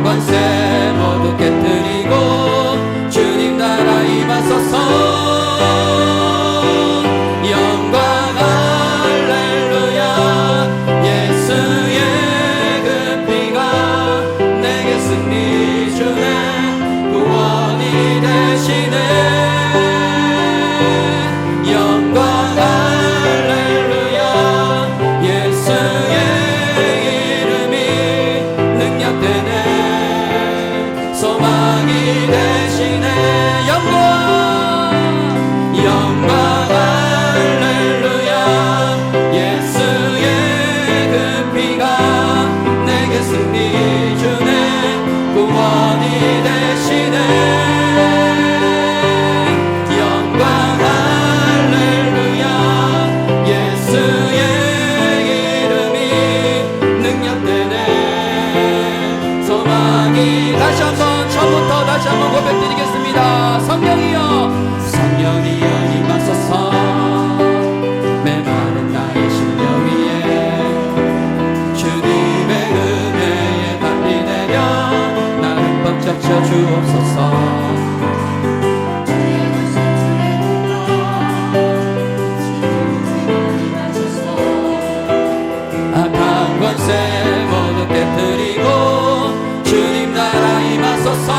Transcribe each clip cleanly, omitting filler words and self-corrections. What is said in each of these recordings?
악한 권세 모두 깨뜨리고 주님 나라 임하소서. 다시 한번 고백드리겠습니다. 성령이여 성령이여 임하소서. 메마른 나의 심령 위에 주님의 은혜에 담비 내려 나를 흠뻑 적셔 주옵소서. 악한 권세 모두 깨뜨리고 주님 나라 임하소서.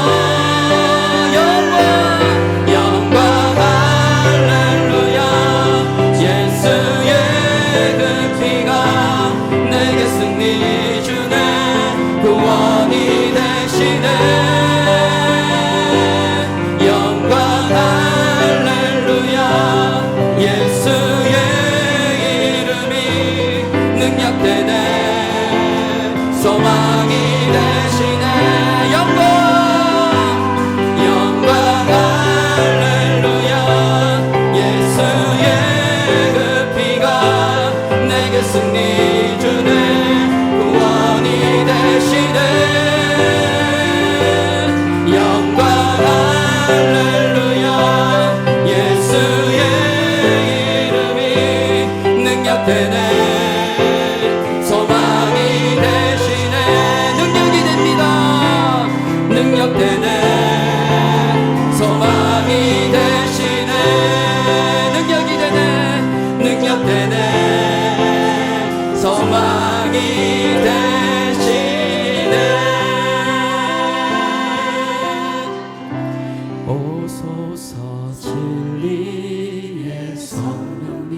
오소서 진리의 성령님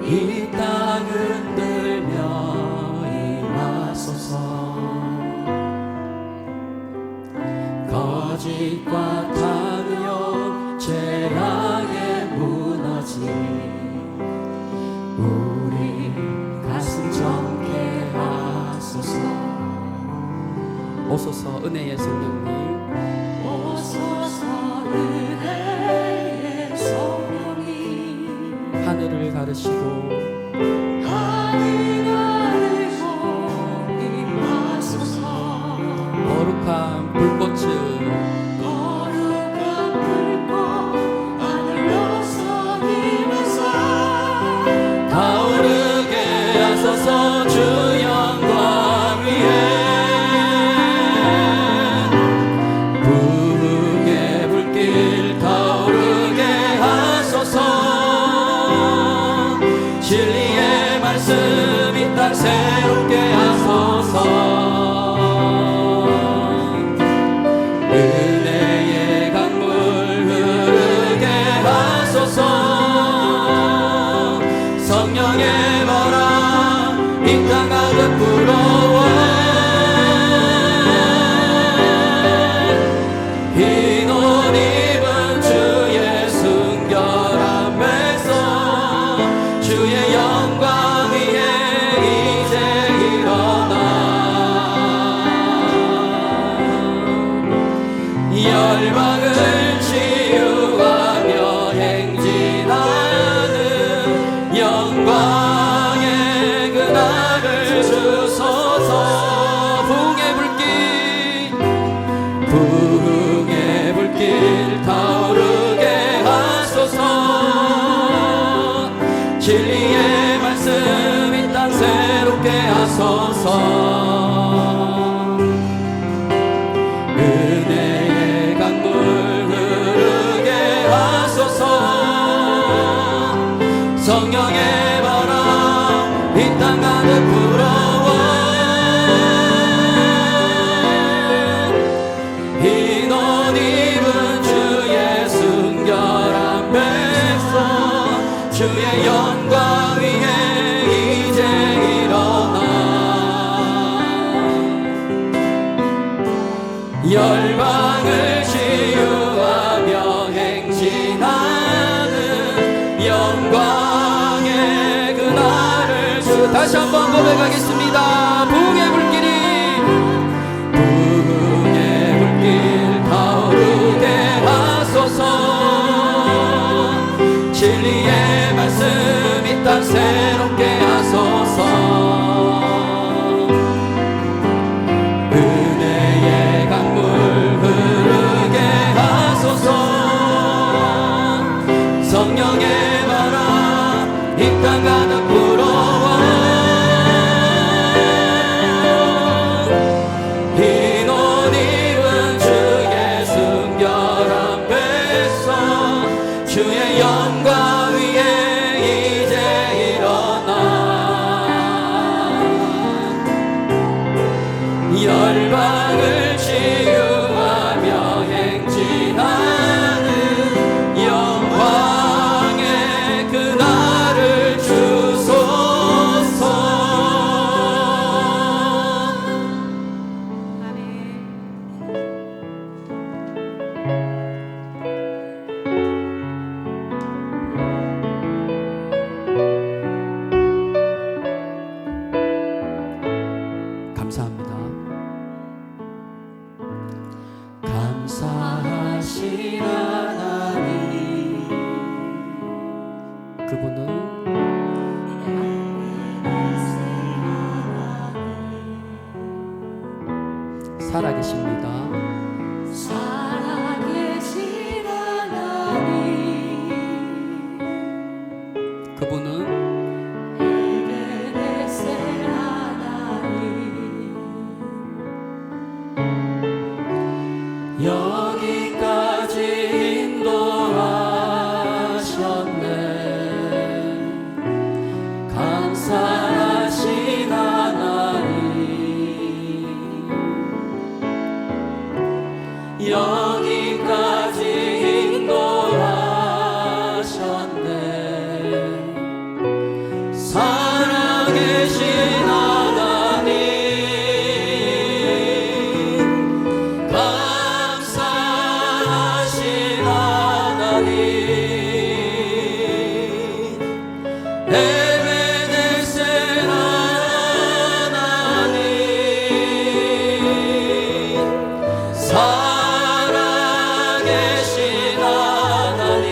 이 땅 흔들며 임하소서. 거짓과 탐욕 죄악에 무너진 우리 가슴 정케 하소서. 오소서 은혜의 성령님 오소서 은혜의 성령님 하늘을 가르시고 임하소서. 거룩한 불꽃을 하늘로서 임하소. 타오르게 하소서. 주 영광 위에 진리의 말씀 이 땅 새롭게 하소서. 은혜의 강물 흐르게 하소서. 성령의 바람 이 땅 가득 불어와 흰 옷 입은 주의 순결함에서 주의 영광 위에 이제 일어나 열방을 치유하며 행진하는 영광의 그날을 주소서. 부흥의 불길 타오르게 하소서. 진리의 말씀 이 땅 새롭게 하소서. 주소서. 은혜의 강물 흐르게 하소서. 성령의 바람 이 땅 가득 불어와 흰 옷 입은 주의 순결한 백성 주의 영광 위에 이제 일어나 열방을 치유하며 행진하는 영광의 그날을 다시 한번 고백하겠습니다. 부흥의 불길이 부흥의 불길 타오르게 하소서. 진리의 말씀 이 땅 새롭게 하소서. 은혜의 강물 흐르게 하소서. 성령의 바람 이 땅 가득 불어와 흰 옷 입은 주의 순결한 백성 주의 영광 위에 이제 일어나 열방을 치유하며 행진하는 영광의 그날을 주소서. 감사합니다. 감사하신 하나님, 그분은 살아계십니다. 살아계신 하나님, 그분은 에베네셀 하나님, 여기까지 인도하셨네. 감사하신 하나님, 여기까지 인도하셨네. 살아계신 하나님, 감사하신 하나님, 에베네셀 하나님, 살아계신 하나님,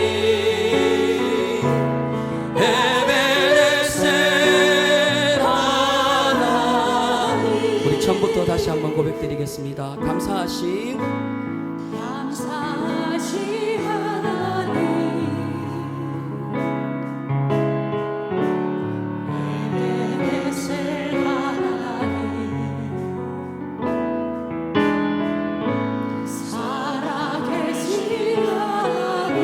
에베네셀 하나님. 우리 처음부터 다시 한번 고백드리겠습니다. 감사하신 하나님, 에베네셀 하나님, 살아계신 하나님,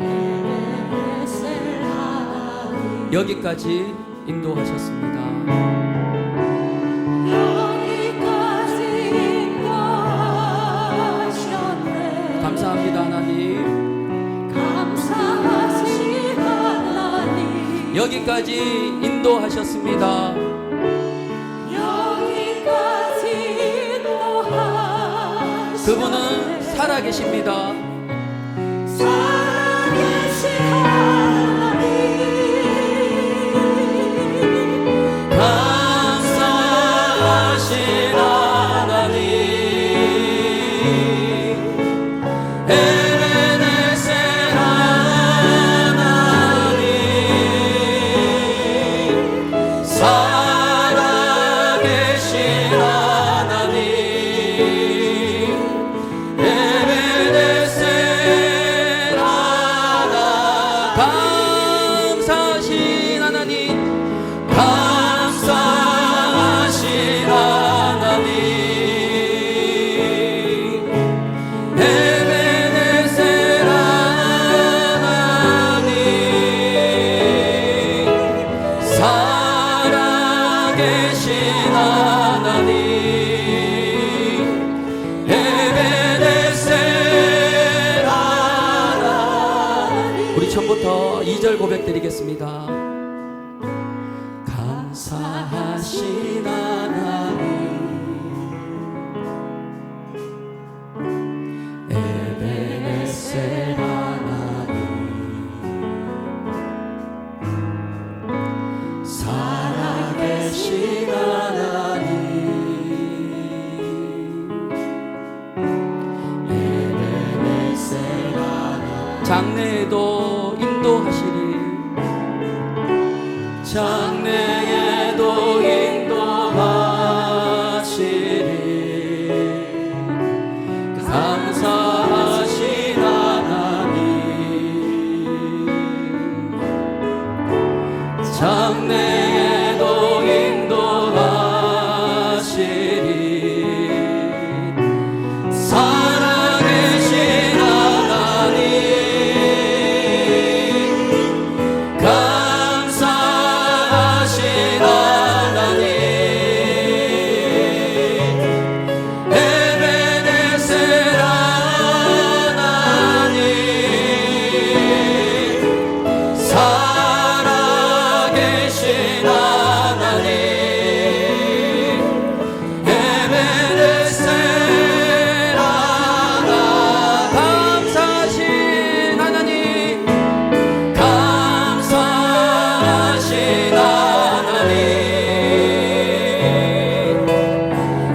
에베네셀 하나님, 여기까지 인도하셨습니다. 여기까지 인도하셨네. 감사합니다 하나님. 감사하신 하나님, 여기까지 인도하셨습니다. 여기까지 인도하셨네. 그분은 살아계십니다. 살아계신 하나님, 감사하신 하나님, 에베네셀 하나님, 살아계신 하나님, 에베네셀 하나님, 감사하신 구절 고백드리겠습니다. 감사하신 하나님, 에베네셀 하나님, 살아계신 하나님, 에베네셀 하나님, 장래에도 인도하시리, 장래에도 인도하시리, 감사하신 하나님, 장래에도 인도하시리, 살아계신 하나님, 감사하신 하나님, 에베네셀 하나님, 살아계신 하나님, 에베네셀 하나님, 감사하신 하나님, 감사하신 하나님,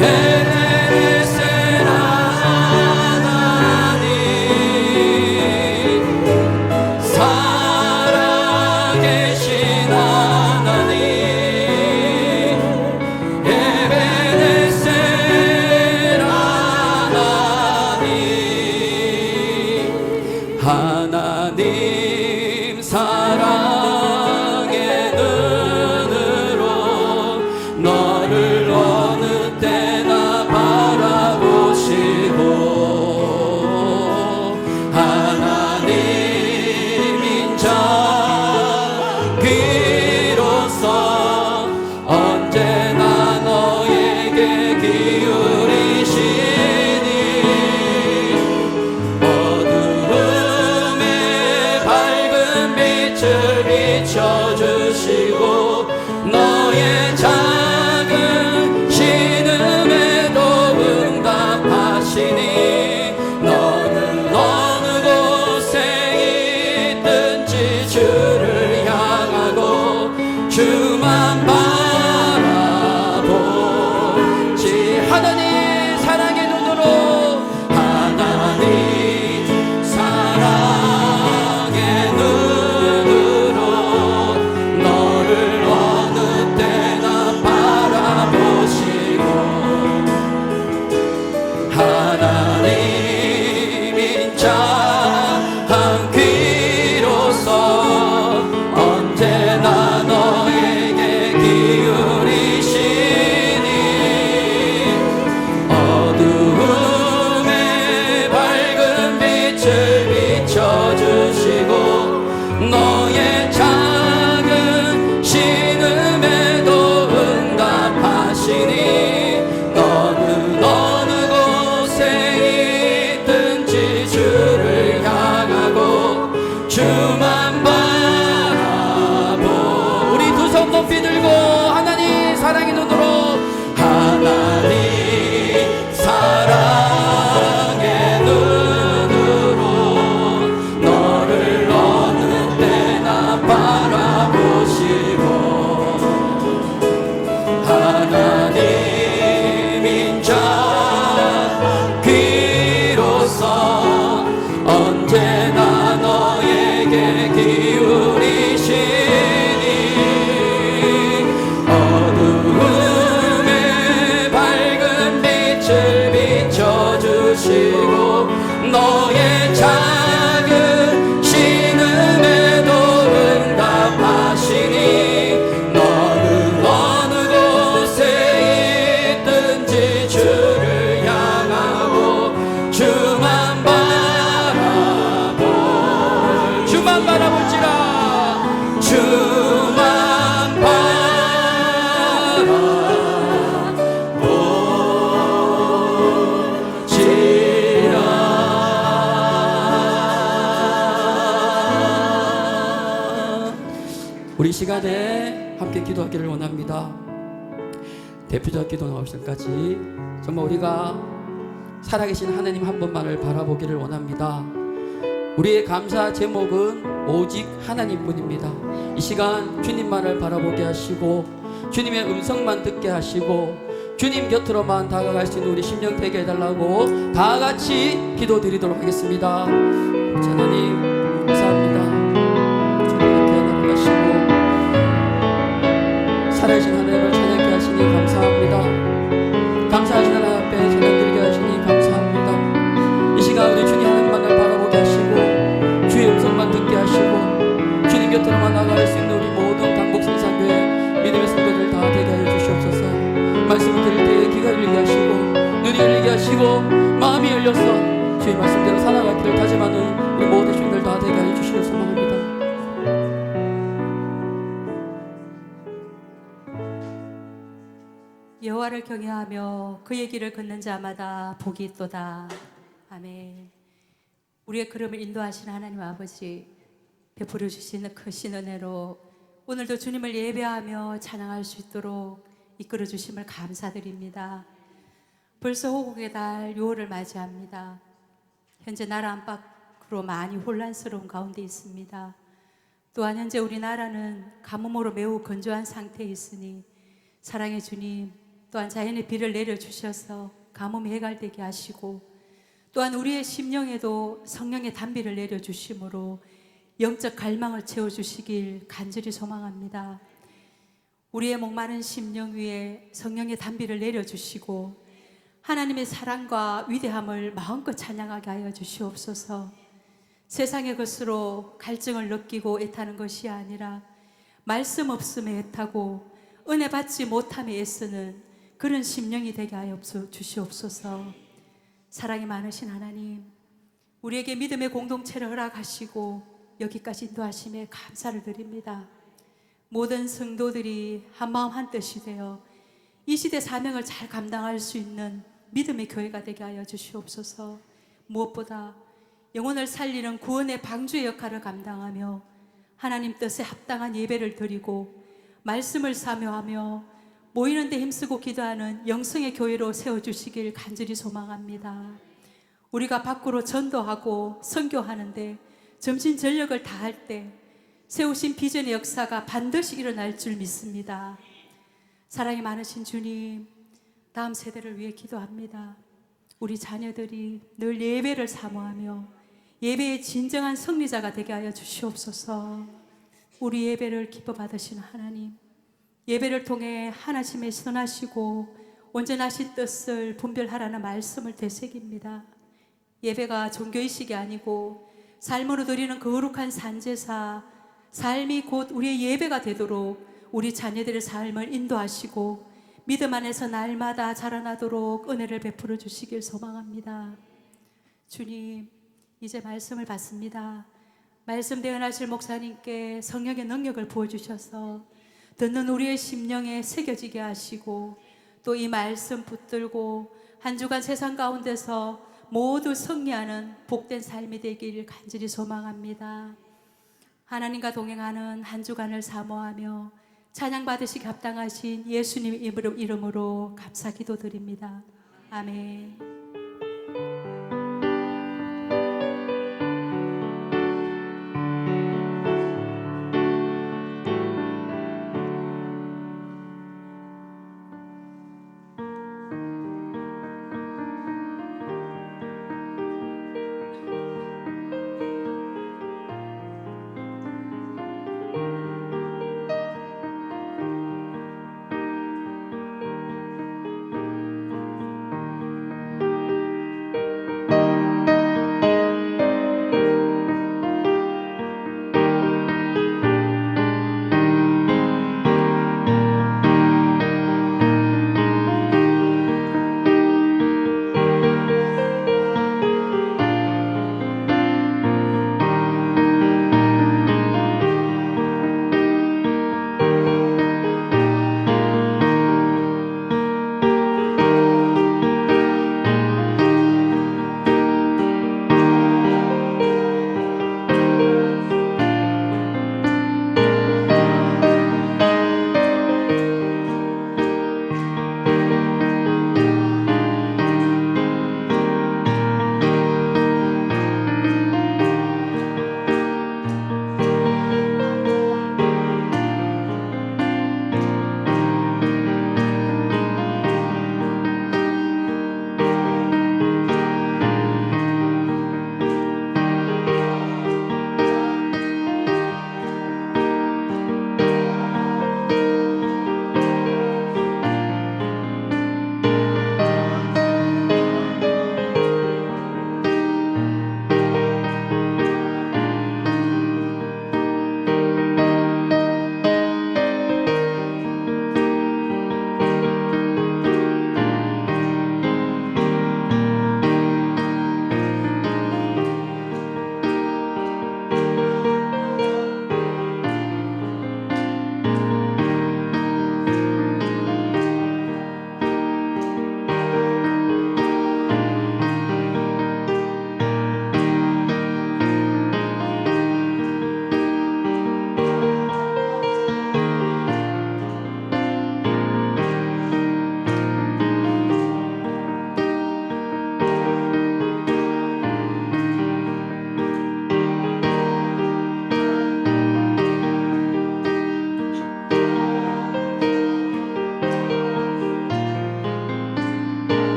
에베네셀 하나님, 살아계신 하나님, 에베네셀 하나님, 하나님 사랑의 눈으로 너를 어느 때나 바라보시고, 하나님인 자 비로소 언제나 너에게 기울이시니, 어두움에 밝은 빛을 비춰주시고, 너의 작은 신음에도 응답하시니, 너는 어느 곳에 있든지 주를 향하고 주만 바라보지. 하나님 사랑의 눈으로, 하나님 사랑의 눈으로 너를 어느 때나 바라보시고, 하나님인 자 한 귀로서 언제나 너에게 기울이시니, 어두움에 밝은 빛을 비춰주시고, 너의 작은 신음에도 응답하시니, 너는 어느 곳에 있든지 주를 향하고 주만 바라보. 우리 두 손 높이 들고 하나님 사랑의 눈으로, 하나님 사랑의 눈으로 너를 어느 때나 바라보시고, 하나님인 자 귀로서 언제나 너에게 기울이시니, 어두움에 밝은 빛을 비춰주시고, 너의 작은 신음에도 응답하시니, 너는 어느 곳에 있든지 주를 향하고 주만 바라볼지라, 주만 바라볼지라. 함께 기도하기를 원합니다. 대표자 기도 나오실 때까지 정말 우리가 살아계신 하나님 한 분만을 바라보기를 원합니다. 우리의 감사 제목은 오직 하나님뿐입니다. 이 시간 주님만을 바라보게 하시고 주님의 음성만 듣게 하시고 주님 곁으로만 다가갈 수 있는 우리 심령 되게 해달라고 다 같이 기도드리도록 하겠습니다. 하나님 감사합니다. 주님 이렇게 나가시고 살아계신 하나님을 찬양케 하시니 감사합니다. 감사하신 하나님 앞에 찬양드리게 하시니 감사합니다. 이 시간 우리 주님 하나님만을 바라보게 하시고 주의 음성만 듣게 하시고 주님 곁으로만 나아갈 수 있는 우리 모든 강북생산교회 믿음의 성도들 다 되게 하여 주시옵소서. 말씀을 드릴 때에 귀가 열리게 하시고 눈이 열리게 하시고 마음이 열려서 주의 말씀대로 살아갈 길을 다짐하는 우리 모든 주님들 다 되게 하여 주시길 소망합니다. 여호와를 경외하며 그의 길을 걷는 자마다 복이 있도다. 아멘. 우리의 걸음을 인도하시는 하나님 아버지, 베풀어 주시는 크신 은혜로 오늘도 주님을 예배하며 찬양할 수 있도록 이끌어 주심을 감사드립니다. 벌써 호국의 달 6월을 맞이합니다. 현재 나라 안팎으로 많이 혼란스러운 가운데 있습니다. 또한 현재 우리나라는 가뭄으로 매우 건조한 상태에 있으니 사랑의 주님, 또한 자연의 비를 내려주셔서 가뭄이 해갈되게 하시고 또한 우리의 심령에도 성령의 단비를 내려주심으로 영적 갈망을 채워주시길 간절히 소망합니다. 우리의 목마른 심령 위에 성령의 단비를 내려주시고 하나님의 사랑과 위대함을 마음껏 찬양하게 하여 주시옵소서. 세상의 것으로 갈증을 느끼고 애타는 것이 아니라 말씀 없음에 애타고 은혜 받지 못함에 애쓰는 그런 심령이 되게 하여 주시옵소서. 사랑이 많으신 하나님, 우리에게 믿음의 공동체를 허락하시고 여기까지 인도하심에 감사를 드립니다. 모든 성도들이 한마음 한뜻이 되어 이 시대 사명을 잘 감당할 수 있는 믿음의 교회가 되게 하여 주시옵소서. 무엇보다 영혼을 살리는 구원의 방주의 역할을 감당하며 하나님 뜻에 합당한 예배를 드리고 말씀을 사모하며 모이는 데 힘쓰고 기도하는 영성의 교회로 세워주시길 간절히 소망합니다. 우리가 밖으로 전도하고 선교하는데 정신전력을 다할 때 세우신 비전의 역사가 반드시 일어날 줄 믿습니다. 사랑이 많으신 주님, 다음 세대를 위해 기도합니다. 우리 자녀들이 늘 예배를 사모하며 예배의 진정한 승리자가 되게 하여 주시옵소서. 우리 예배를 기뻐 받으시는 하나님, 예배를 통해 하나님의 선하시고 온전하신 뜻을 분별하라는 말씀을 되새깁니다. 예배가 종교의식이 아니고 삶으로 드리는 거룩한 산제사, 삶이 곧 우리의 예배가 되도록 우리 자녀들의 삶을 인도하시고 믿음 안에서 날마다 자라나도록 은혜를 베풀어 주시길 소망합니다. 주님, 이제 말씀을 받습니다. 말씀 대언하실 목사님께 성령의 능력을 부어주셔서 듣는 우리의 심령에 새겨지게 하시고 또 이 말씀 붙들고 한 주간 세상 가운데서 모두 승리하는 복된 삶이 되길 간절히 소망합니다. 하나님과 동행하는 한 주간을 사모하며 찬양 받으시기 합당하신 예수님 이름으로 감사 기도드립니다. 아멘.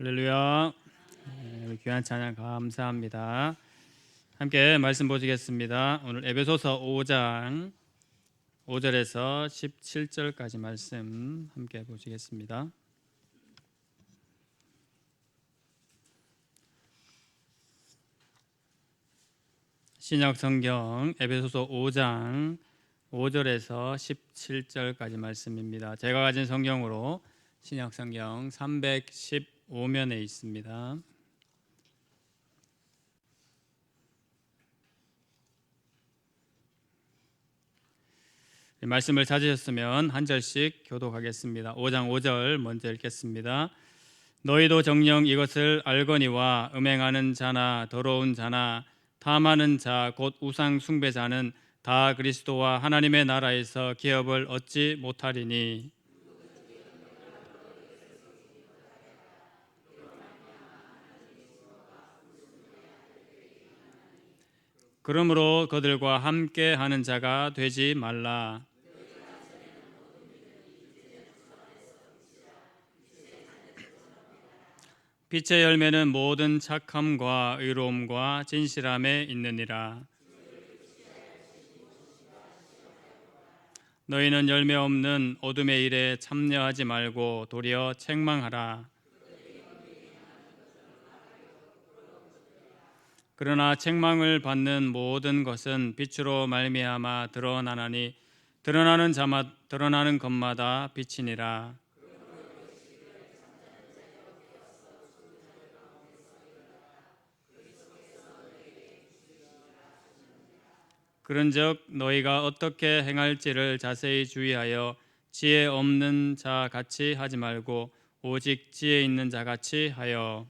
할렐루야. 우리 귀한 찬양 감사합니다. 함께 말씀 보시겠습니다. 오늘 에베소서 5장 5절에서 17절까지 말씀 함께 보시겠습니다. 신약 성경 에베소서 5장 5절에서 17절까지 말씀입니다. 제가 가진 성경으로 신약 성경 315면에 있습니다. 말씀을 찾으셨으면 한 절씩 교독하겠습니다. 5장 5절 먼저 읽겠습니다. 너희도 정녕 이것을 알거니와 음행하는 자나 더러운 자나 탐하는 자 곧 우상 숭배자는 다 그리스도와 하나님의 나라에서 기업을 얻지 못하리니 그러므로 그들과 함께 하는 자가 되지 말라. 빛의 열매는 모든 착함과 의로움과 진실함에 있느니라. 너희는 열매 없는 어둠의 일에 참여하지 말고 도리어 책망하라. 그러나 책망을 받는 모든 것은 빛으로 말미암아 드러나나니 드러나는 것마다 빛이니라. 그런즉 너희가 어떻게 행할지를 자세히 주의하여 지혜 없는 자 같이 하지 말고 오직 지혜 있는 자 같이 하여.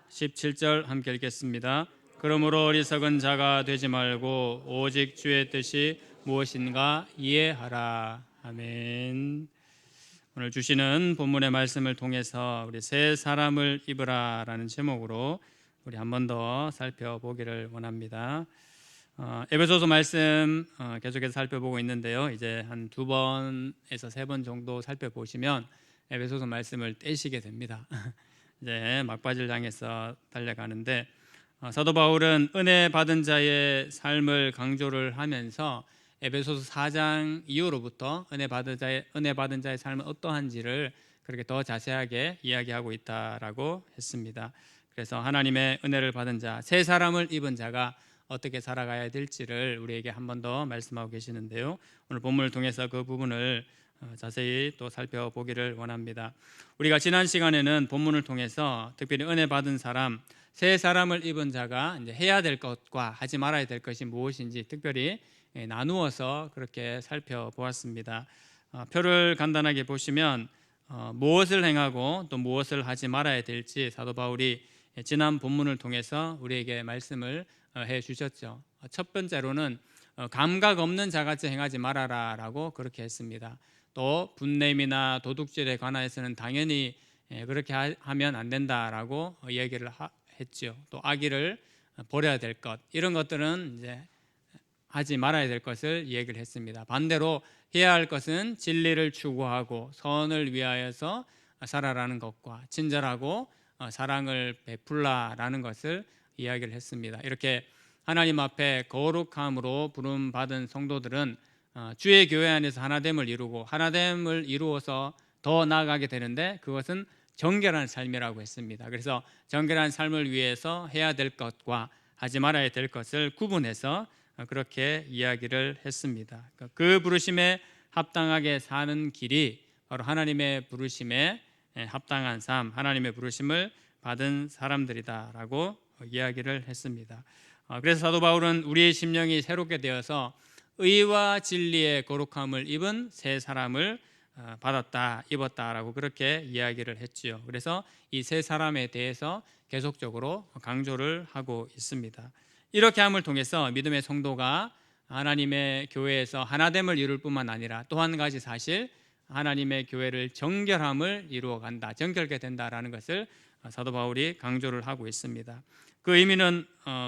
17절 함께 읽겠습니다. 그러므로 어리석은 자가 되지 말고 오직 주의 뜻이 무엇인가 이해하라. 아멘. 오늘 주시는 본문의 말씀을 통해서 우리 새 사람을 입으라라는 제목으로 우리 한 번 더 살펴보기를 원합니다. 에베소서 말씀 계속해서 살펴보고 있는데요. 이제 한 2번에서 3번 정도 살펴보시면 에베소서 말씀을 떼시게 됩니다. 이제 막바지를 향해서 달려가는데 사도 바울은 은혜 받은 자의 삶을 강조를 하면서 에베소서 4장 이후로부터 은혜 받은 자의 삶은 어떠한지를 그렇게 더 자세하게 이야기하고 있다라고 했습니다. 그래서 하나님의 은혜를 받은 자, 새 사람을 입은 자가 어떻게 살아가야 될지를 우리에게 한 번 더 말씀하고 계시는데요. 오늘 본문을 통해서 그 부분을 자세히 또 살펴보기를 원합니다. 우리가 지난 시간에는 본문을 통해서 특별히 은혜 받은 사람, 새 사람을 입은 자가 이제 해야 될 것과 하지 말아야 될 것이 무엇인지 특별히 나누어서 그렇게 살펴보았습니다. 표를 간단하게 보시면 무엇을 행하고 또 무엇을 하지 말아야 될지 사도 바울이 지난 본문을 통해서 우리에게 말씀을 해 주셨죠. 첫 번째로는 감각 없는 자같이 행하지 말아라라고 그렇게 했습니다. 또 분냄이나 도둑질에 관하여서는 당연히 그렇게 하면 안 된다라고 얘기를 했죠. 또 악의를 버려야 될 것, 이런 것들은 이제 하지 말아야 될 것을 얘기를 했습니다. 반대로 해야 할 것은 진리를 추구하고 선을 위하여서 살아라는 것과 친절하고 사랑을 베풀라라는 것을 이야기를 했습니다. 이렇게 하나님 앞에 거룩함으로 부름 받은 성도들은 주의 교회 안에서 하나됨을 이루고 하나됨을 이루어서 더 나아가게 되는데 그것은 정결한 삶이라고 했습니다. 그래서 정결한 삶을 위해서 해야 될 것과 하지 말아야 될 것을 구분해서 그렇게 이야기를 했습니다. 그 부르심에 합당하게 사는 길이 바로 하나님의 부르심에 합당한 삶, 하나님의 부르심을 받은 사람들이다라고 이야기를 했습니다. 그래서 사도 바울은 우리의 심령이 새롭게 되어서 의와 진리의 거룩함을 입은 새 사람을 받았다, 입었다라고 그렇게 이야기를 했지요. 그래서 이 새 사람에 대해서 계속적으로 강조를 하고 있습니다. 이렇게 함을 통해서 믿음의 성도가 하나님의 교회에서 하나됨을 이룰 뿐만 아니라 또 한 가지 사실, 하나님의 교회를 정결함을 이루어간다, 정결게 된다라는 것을 사도 바울이 강조를 하고 있습니다. 그 의미는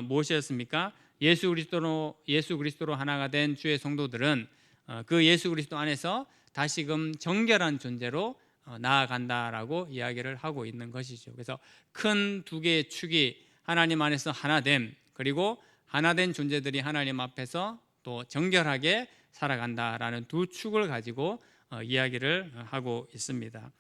무엇이었습니까? 예수 그리스도로 하나가 된 주의 성도들은 그 예수 그리스도 안에서 다시금 정결한 존재로 나아간다라고 이야기를 하고 있는 것이죠. 그래서 큰 두 개의 축이 하나님 안에서 하나됨, 그리고 하나된 존재들이 하나님 앞에서 또 정결하게 살아간다라는 두 축을 가지고 이야기를 하고 있습니다.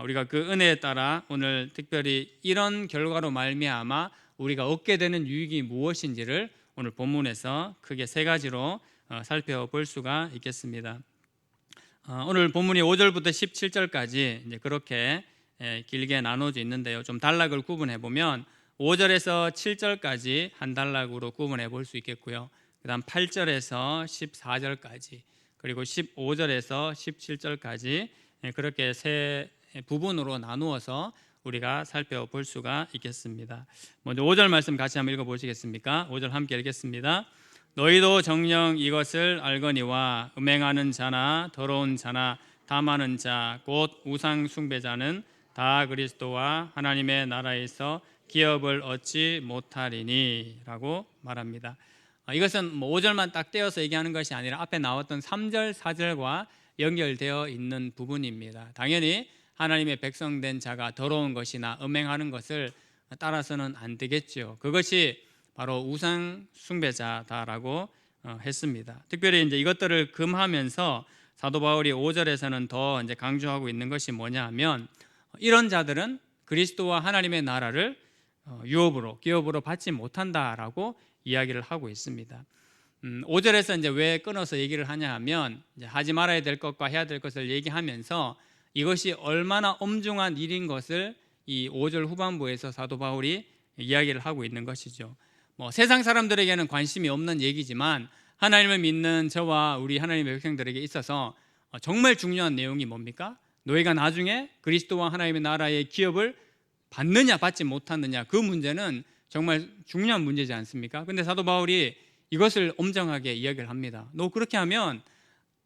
우리가 그 은혜에 따라 오늘 특별히 이런 결과로 말미암아 우리가 얻게 되는 유익이 무엇인지를 오늘 본문에서 크게 세 가지로 살펴볼 수가 있겠습니다. 오늘 본문이 5절부터 17절까지 이제 그렇게 길게 나눠져 있는데요. 좀 단락을 구분해 보면 5절에서 7절까지 한 단락으로 구분해 볼 수 있겠고요. 그다음 8절에서 14절까지, 그리고 15절에서 17절까지 그렇게 세 부분으로 나누어서 우리가 살펴볼 수가 있겠습니다. 먼저 5절 말씀 같이 한번 읽어 보시겠습니까? 5절 함께 읽겠습니다. 너희도 정녕 이것을 알거니와 음행하는 자나 더러운 자나 탐하는 자 곧 우상 숭배자는 다 그리스도와 하나님의 나라에서 기업을 얻지 못하리니 라고 말합니다. 이것은 5절만 딱 떼어서 얘기하는 것이 아니라 앞에 나왔던 3절, 4절과 연결되어 있는 부분입니다. 당연히 하나님의 백성된 자가 더러운 것이나 음행하는 것을 따라서는 안 되겠죠. 그것이 바로 우상 숭배자다라고 했습니다. 특별히 이제 이것들을 금하면서 사도 바울이 5절에서는 더 이제 강조하고 있는 것이 뭐냐하면 이런 자들은 그리스도와 하나님의 나라를 유업으로, 기업으로 받지 못한다라고 이야기를 하고 있습니다. 5절에서 이제 왜 끊어서 얘기를 하냐 하면 이제 하지 말아야 될 것과 해야 될 것을 얘기하면서 이것이 얼마나 엄중한 일인 것을 이 5절 후반부에서 사도 바울이 이야기를 하고 있는 것이죠. 세상 사람들에게는 관심이 없는 얘기지만 하나님을 믿는 저와 우리 하나님의 백성들에게 있어서 정말 중요한 내용이 뭡니까? 너희가 나중에 그리스도와 하나님의 나라의 기업을 받느냐 받지 못하느냐, 그 문제는 정말 중요한 문제지 않습니까? 근데 사도 바울이 이것을 엄정하게 이야기를 합니다. 너 그렇게 하면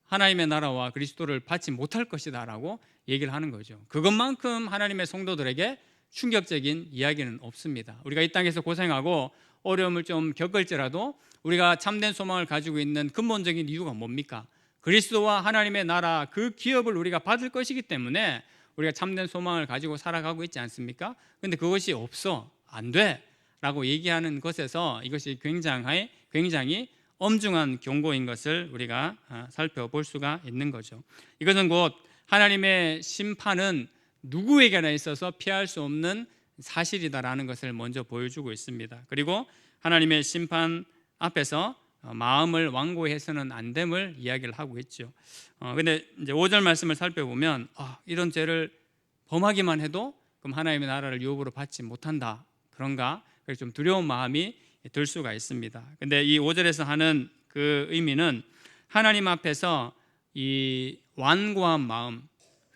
하나님의 나라와 그리스도를 받지 못할 것이다 라고 얘기를 하는 거죠. 그것만큼 하나님의 성도들에게 충격적인 이야기는 없습니다. 우리가 이 땅에서 고생하고 어려움을 좀 겪을지라도 우리가 참된 소망을 가지고 있는 근본적인 이유가 뭡니까? 그리스도와 하나님의 나라 그 기업을 우리가 받을 것이기 때문에 우리가 참된 소망을 가지고 살아가고 있지 않습니까? 근데 그것이 없어, 안 돼 라고 얘기하는 것에서 이것이 굉장히 엄중한 경고인 것을 우리가 살펴볼 수가 있는 거죠. 이것은 곧 하나님의 심판은 누구에게나 있어서 피할 수 없는 사실이다라는 것을 먼저 보여주고 있습니다. 그리고 하나님의 심판 앞에서 마음을 완고해서는 안 됨을 이야기를 하고 있죠. 근데 이제 5절 말씀을 살펴보면 이런 죄를 범하기만 해도 그럼 하나님의 나라를 유업으로 받지 못한다, 그런가? 그래서 좀 두려운 마음이 들 수가 있습니다. 근데 이 5절에서 하는 그 의미는 하나님 앞에서 이 완고한 마음,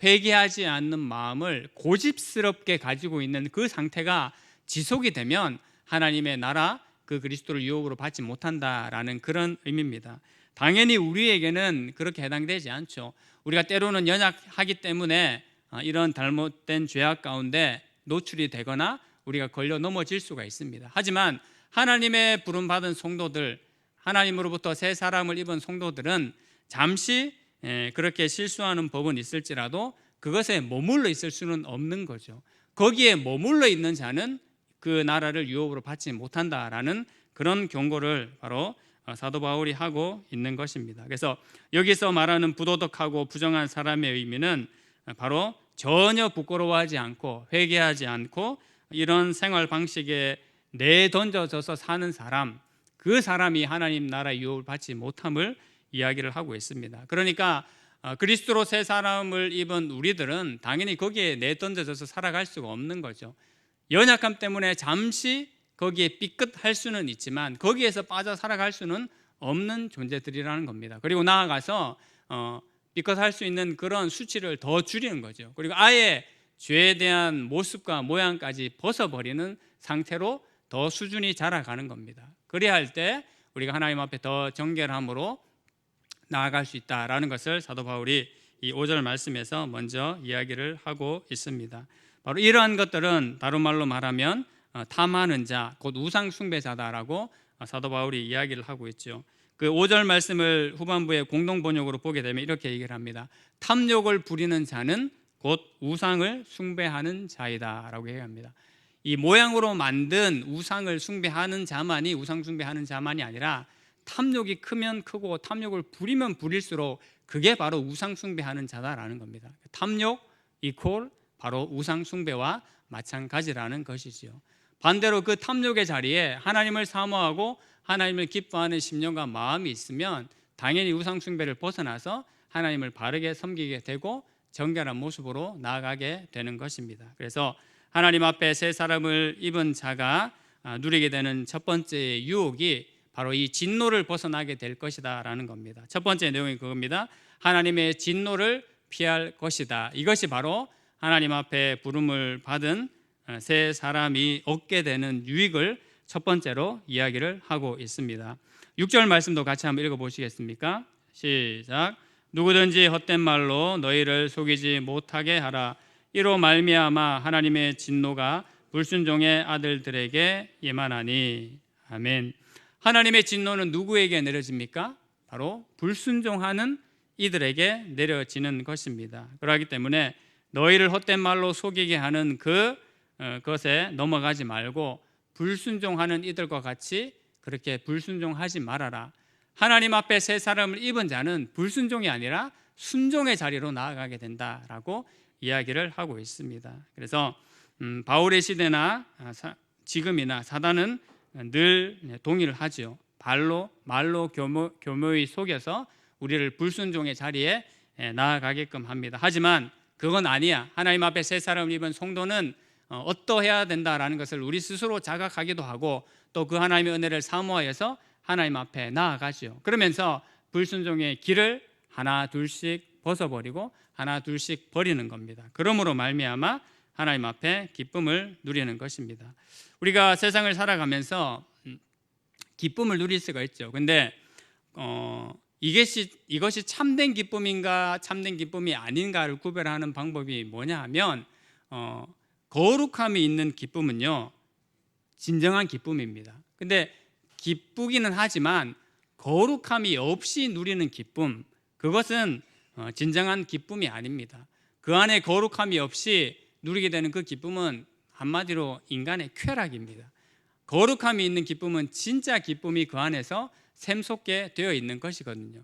회개하지 않는 마음을 고집스럽게 가지고 있는 그 상태가 지속이 되면 하나님의 나라 그 그리스도를 유업으로 받지 못한다라는 그런 의미입니다. 당연히 우리에게는 그렇게 해당되지 않죠. 우리가 때로는 연약하기 때문에 이런 잘못된 죄악 가운데 노출이 되거나 우리가 걸려 넘어질 수가 있습니다. 하지만 하나님의 부름받은 성도들, 하나님으로부터 새 사람을 입은 성도들은 잠시 그렇게 실수하는 법은 있을지라도 그것에 머물러 있을 수는 없는 거죠. 거기에 머물러 있는 자는 그 나라를 유업으로 받지 못한다라는 그런 경고를 바로 사도 바울이 하고 있는 것입니다. 그래서 여기서 말하는 부도덕하고 부정한 사람의 의미는 바로 전혀 부끄러워하지 않고 회개하지 않고 이런 생활 방식에 내던져져서 사는 사람, 그 사람이 하나님 나라 유업을 받지 못함을 이야기를 하고 있습니다. 그러니까 그리스도로 새 사람을 입은 우리들은 당연히 거기에 내던져져서 살아갈 수가 없는 거죠. 연약함 때문에 잠시 거기에 삐끗할 수는 있지만 거기에서 빠져 살아갈 수는 없는 존재들이라는 겁니다. 그리고 나아가서 삐끗할 수 있는 그런 수치를 더 줄이는 거죠. 그리고 아예 죄에 대한 모습과 모양까지 벗어버리는 상태로 더 수준이 자라가는 겁니다. 그래야 할 때 우리가 하나님 앞에 더 정결함으로 나아갈 수 있다라는 것을 사도 바울이 이 5절 말씀에서 먼저 이야기를 하고 있습니다. 바로 이러한 것들은 다른 말로 말하면 탐하는 자, 곧 우상 숭배자다라고 사도 바울이 이야기를 하고 있죠. 그 5절 말씀을 후반부에 공동 번역으로 보게 되면 이렇게 얘기를 합니다. 탐욕을 부리는 자는 곧 우상을 숭배하는 자이다라고 얘기합니다. 이 모양으로 만든 우상을 숭배하는 자만이 우상 숭배하는 자만이 아니라 탐욕이 크면 크고 탐욕을 부리면 부릴수록 그게 바로 우상 숭배하는 자다라는 겁니다. 탐욕 이퀄 바로 우상 숭배와 마찬가지라는 것이지요. 반대로 그 탐욕의 자리에 하나님을 사모하고 하나님을 기뻐하는 심령과 마음이 있으면 당연히 우상 숭배를 벗어나서 하나님을 바르게 섬기게 되고 정결한 모습으로 나아가게 되는 것입니다. 그래서 하나님 앞에 새 사람을 입은 자가 누리게 되는 첫 번째 유혹이 바로 이 진노를 벗어나게 될 것이다 라는 겁니다. 첫 번째 내용이 그겁니다. 하나님의 진노를 피할 것이다. 이것이 바로 하나님 앞에 부름을 받은 새 사람이 얻게 되는 유익을 첫 번째로 이야기를 하고 있습니다. 6절 말씀도 같이 한번 읽어보시겠습니까? 시작. 누구든지 헛된 말로 너희를 속이지 못하게 하라. 이로 말미암아 하나님의 진노가 불순종의 아들들에게 임하나니. 아멘. 하나님의 진노는 누구에게 내려집니까? 바로 불순종하는 이들에게 내려지는 것입니다. 그렇기 때문에 너희를 헛된 말로 속이게 하는 그것에 넘어가지 말고 불순종하는 이들과 같이 그렇게 불순종하지 말아라. 하나님 앞에 새 사람을 입은 자는 불순종이 아니라 순종의 자리로 나아가게 된다라고 이야기를 하고 있습니다. 그래서 바울의 시대나 지금이나 사단은 늘 동의를 하죠. 말로 교묘히 속여서 우리를 불순종의 자리에 나아가게끔 합니다. 하지만 그건 아니야. 하나님 앞에 새 사람을 입은 성도는 어떠해야 된다라는 것을 우리 스스로 자각하기도 하고 또 그 하나님의 은혜를 사모하여서 하나님 앞에 나아가죠. 그러면서 불순종의 길을 하나 둘씩 벗어버리고 하나 둘씩 버리는 겁니다. 그러므로 말미암아 하나님 앞에 기쁨을 누리는 것입니다. 우리가 세상을 살아가면서 기쁨을 누릴 수가 있죠. 근데 이것이 참된 기쁨인가 참된 기쁨이 아닌가를 구별하는 방법이 뭐냐 하면 거룩함이 있는 기쁨은요 진정한 기쁨입니다. 근데 기쁘기는 하지만 거룩함이 없이 누리는 기쁨, 그것은 진정한 기쁨이 아닙니다. 그 안에 거룩함이 없이 누리게 되는 그 기쁨은 한마디로 인간의 쾌락입니다. 거룩함이 있는 기쁨은 진짜 기쁨이 그 안에서 샘솟게 되어 있는 것이거든요.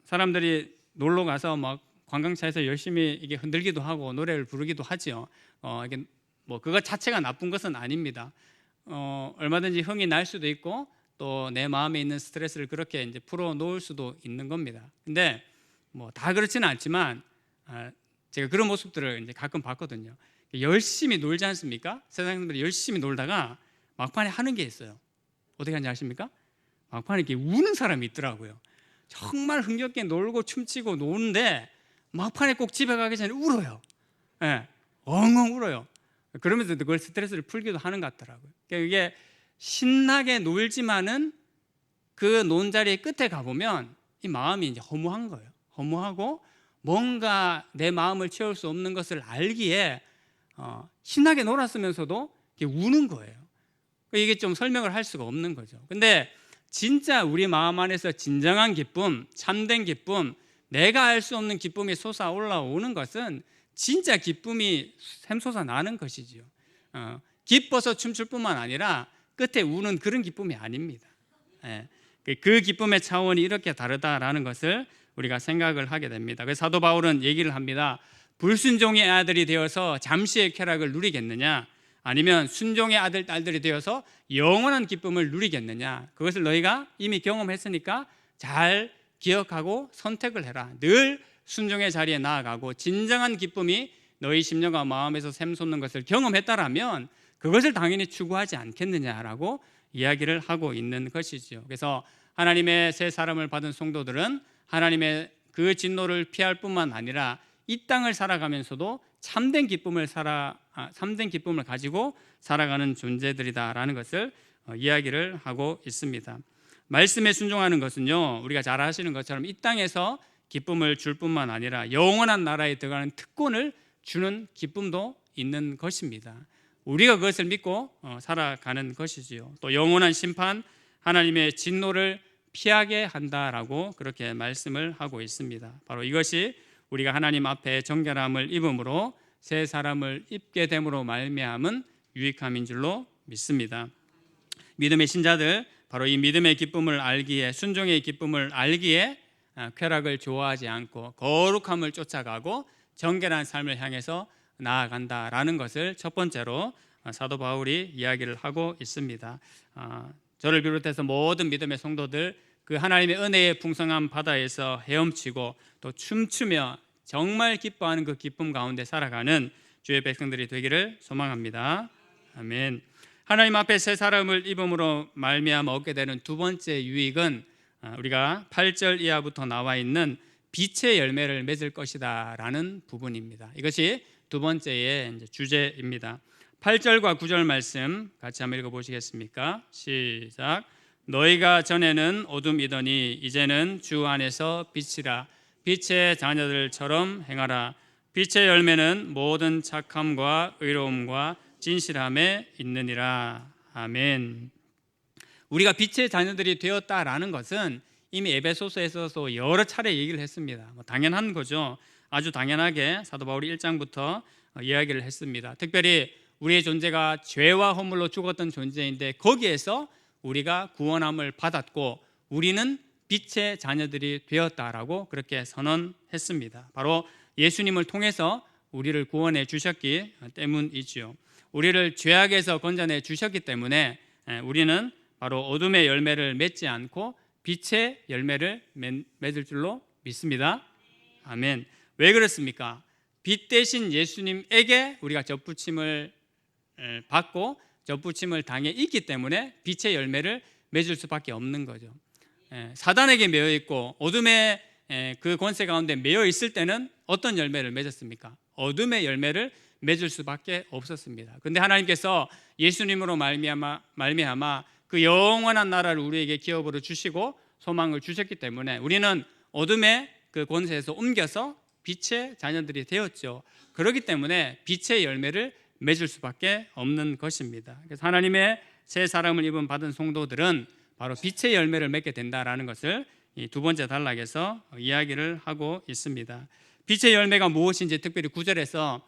사람들이 놀러 가서 막 관광차에서 열심히 이게 흔들기도 하고 노래를 부르기도 하죠. 이게 뭐 그것 자체가 나쁜 것은 아닙니다. 얼마든지 흥이 날 수도 있고 또 내 마음에 있는 스트레스를 그렇게 이제 풀어 놓을 수도 있는 겁니다. 근데 뭐 다 그렇지는 않지만 제가 그런 모습들을 이제 가끔 봤거든요. 열심히 놀지 않습니까? 세상 사람들이 열심히 놀다가 막판에 하는 게 있어요. 어떻게 하는지 아십니까? 막판에 이렇게 우는 사람이 있더라고요. 정말 흥겹게 놀고 춤추고 노는데 막판에 꼭 집에 가기 전에 울어요. 네, 엉엉 울어요. 그러면서 그걸 스트레스를 풀기도 하는 것 같더라고요. 그러니까 이게 신나게 놀지만은 그 논 자리의 끝에 가보면 이 마음이 이제 허무한 거예요. 허무하고 뭔가 내 마음을 채울 수 없는 것을 알기에 신나게 놀았으면서도 우는 거예요. 이게 좀 설명을 할 수가 없는 거죠. 근데 진짜 우리 마음 안에서 진정한 기쁨, 참된 기쁨, 내가 알 수 없는 기쁨이 솟아 올라오는 것은 진짜 기쁨이 샘솟아 나는 것이지요. 기뻐서 춤출 뿐만 아니라 끝에 우는 그런 기쁨이 아닙니다. 그 기쁨의 차원이 이렇게 다르다라는 것을 우리가 생각을 하게 됩니다. 그래서 사도 바울은 얘기를 합니다. 불순종의 아들이 되어서 잠시의 쾌락을 누리겠느냐, 아니면 순종의 아들, 딸들이 되어서 영원한 기쁨을 누리겠느냐. 그것을 너희가 이미 경험했으니까 잘 기억하고 선택을 해라. 늘 순종의 자리에 나아가고 진정한 기쁨이 너희 심령과 마음에서 샘솟는 것을 경험했다라면 그것을 당연히 추구하지 않겠느냐라고 이야기를 하고 있는 것이죠. 그래서 하나님의 새 사람을 받은 성도들은 하나님의 그 진노를 피할 뿐만 아니라 이 땅을 살아가면서도 참된 기쁨을 가지고 살아가는 존재들이다라는 것을 이야기를 하고 있습니다. 말씀에 순종하는 것은요, 우리가 잘 아시는 것처럼 이 땅에서 기쁨을 줄 뿐만 아니라 영원한 나라에 들어가는 특권을 주는 기쁨도 있는 것입니다. 우리가 그것을 믿고 살아가는 것이지요. 또 영원한 심판, 하나님의 진노를 피하게 한다라고 그렇게 말씀을 하고 있습니다. 바로 이것이 우리가 하나님 앞에 정결함을 입음으로 새 사람을 입게 됨으로 말미암은 유익함인 줄로 믿습니다. 믿음의 신자들, 바로 이 믿음의 기쁨을 알기에, 순종의 기쁨을 알기에 쾌락을 좋아하지 않고 거룩함을 쫓아가고 정결한 삶을 향해서 나아간다라는 것을 첫 번째로 사도 바울이 이야기를 하고 있습니다. 저를 비롯해서 모든 믿음의 성도들, 그 하나님의 은혜의 풍성한 바다에서 헤엄치고 또 춤추며 정말 기뻐하는 그 기쁨 가운데 살아가는 주의 백성들이 되기를 소망합니다. 아멘. 하나님 앞에 새 사람을 입음으로 말미암아 얻게 되는 두 번째 유익은 우리가 8절 이하부터 나와 있는 빛의 열매를 맺을 것이다 라는 부분입니다. 이것이 두 번째의 주제입니다. 8절과 9절 말씀 같이 한번 읽어보시겠습니까? 시작. 너희가 전에는 어둠이더니 이제는 주 안에서 빛이라. 빛의 자녀들처럼 행하라. 빛의 열매는 모든 착함과 의로움과 진실함에 있느니라. 아멘. 우리가 빛의 자녀들이 되었다라는 것은 이미 에베소서에서도 여러 차례 얘기를 했습니다. 당연한 거죠. 아주 당연하게 사도 바울이 1장부터 이야기를 했습니다. 특별히 우리의 존재가 죄와 허물로 죽었던 존재인데 거기에서 우리가 구원함을 받았고 우리는 빛의 자녀들이 되었다라고 그렇게 선언했습니다. 바로 예수님을 통해서 우리를 구원해 주셨기 때문이지요. 우리를 죄악에서 건져내 주셨기 때문에 우리는 바로 어둠의 열매를 맺지 않고 빛의 열매를 맺을 줄로 믿습니다. 아멘. 왜 그렇습니까? 빛 대신 예수님에게 우리가 접붙임을 받고 접붙임을 당해 있기 때문에 빛의 열매를 맺을 수밖에 없는 거죠. 사단에게 매여 있고 어둠의 그 권세 가운데 매여 있을 때는 어떤 열매를 맺었습니까? 어둠의 열매를 맺을 수밖에 없었습니다. 그런데 하나님께서 예수님으로 말미암아 그 영원한 나라를 우리에게 기업으로 주시고 소망을 주셨기 때문에 우리는 어둠의 그 권세에서 옮겨서 빛의 자녀들이 되었죠. 그렇기 때문에 빛의 열매를 맺을 수밖에 없는 것입니다. 그래서 하나님의 새 사람을 입은 받은 성도들은 바로 빛의 열매를 맺게 된다라는 것을 이 두 번째 단락에서 이야기를 하고 있습니다. 빛의 열매가 무엇인지 특별히 9절에서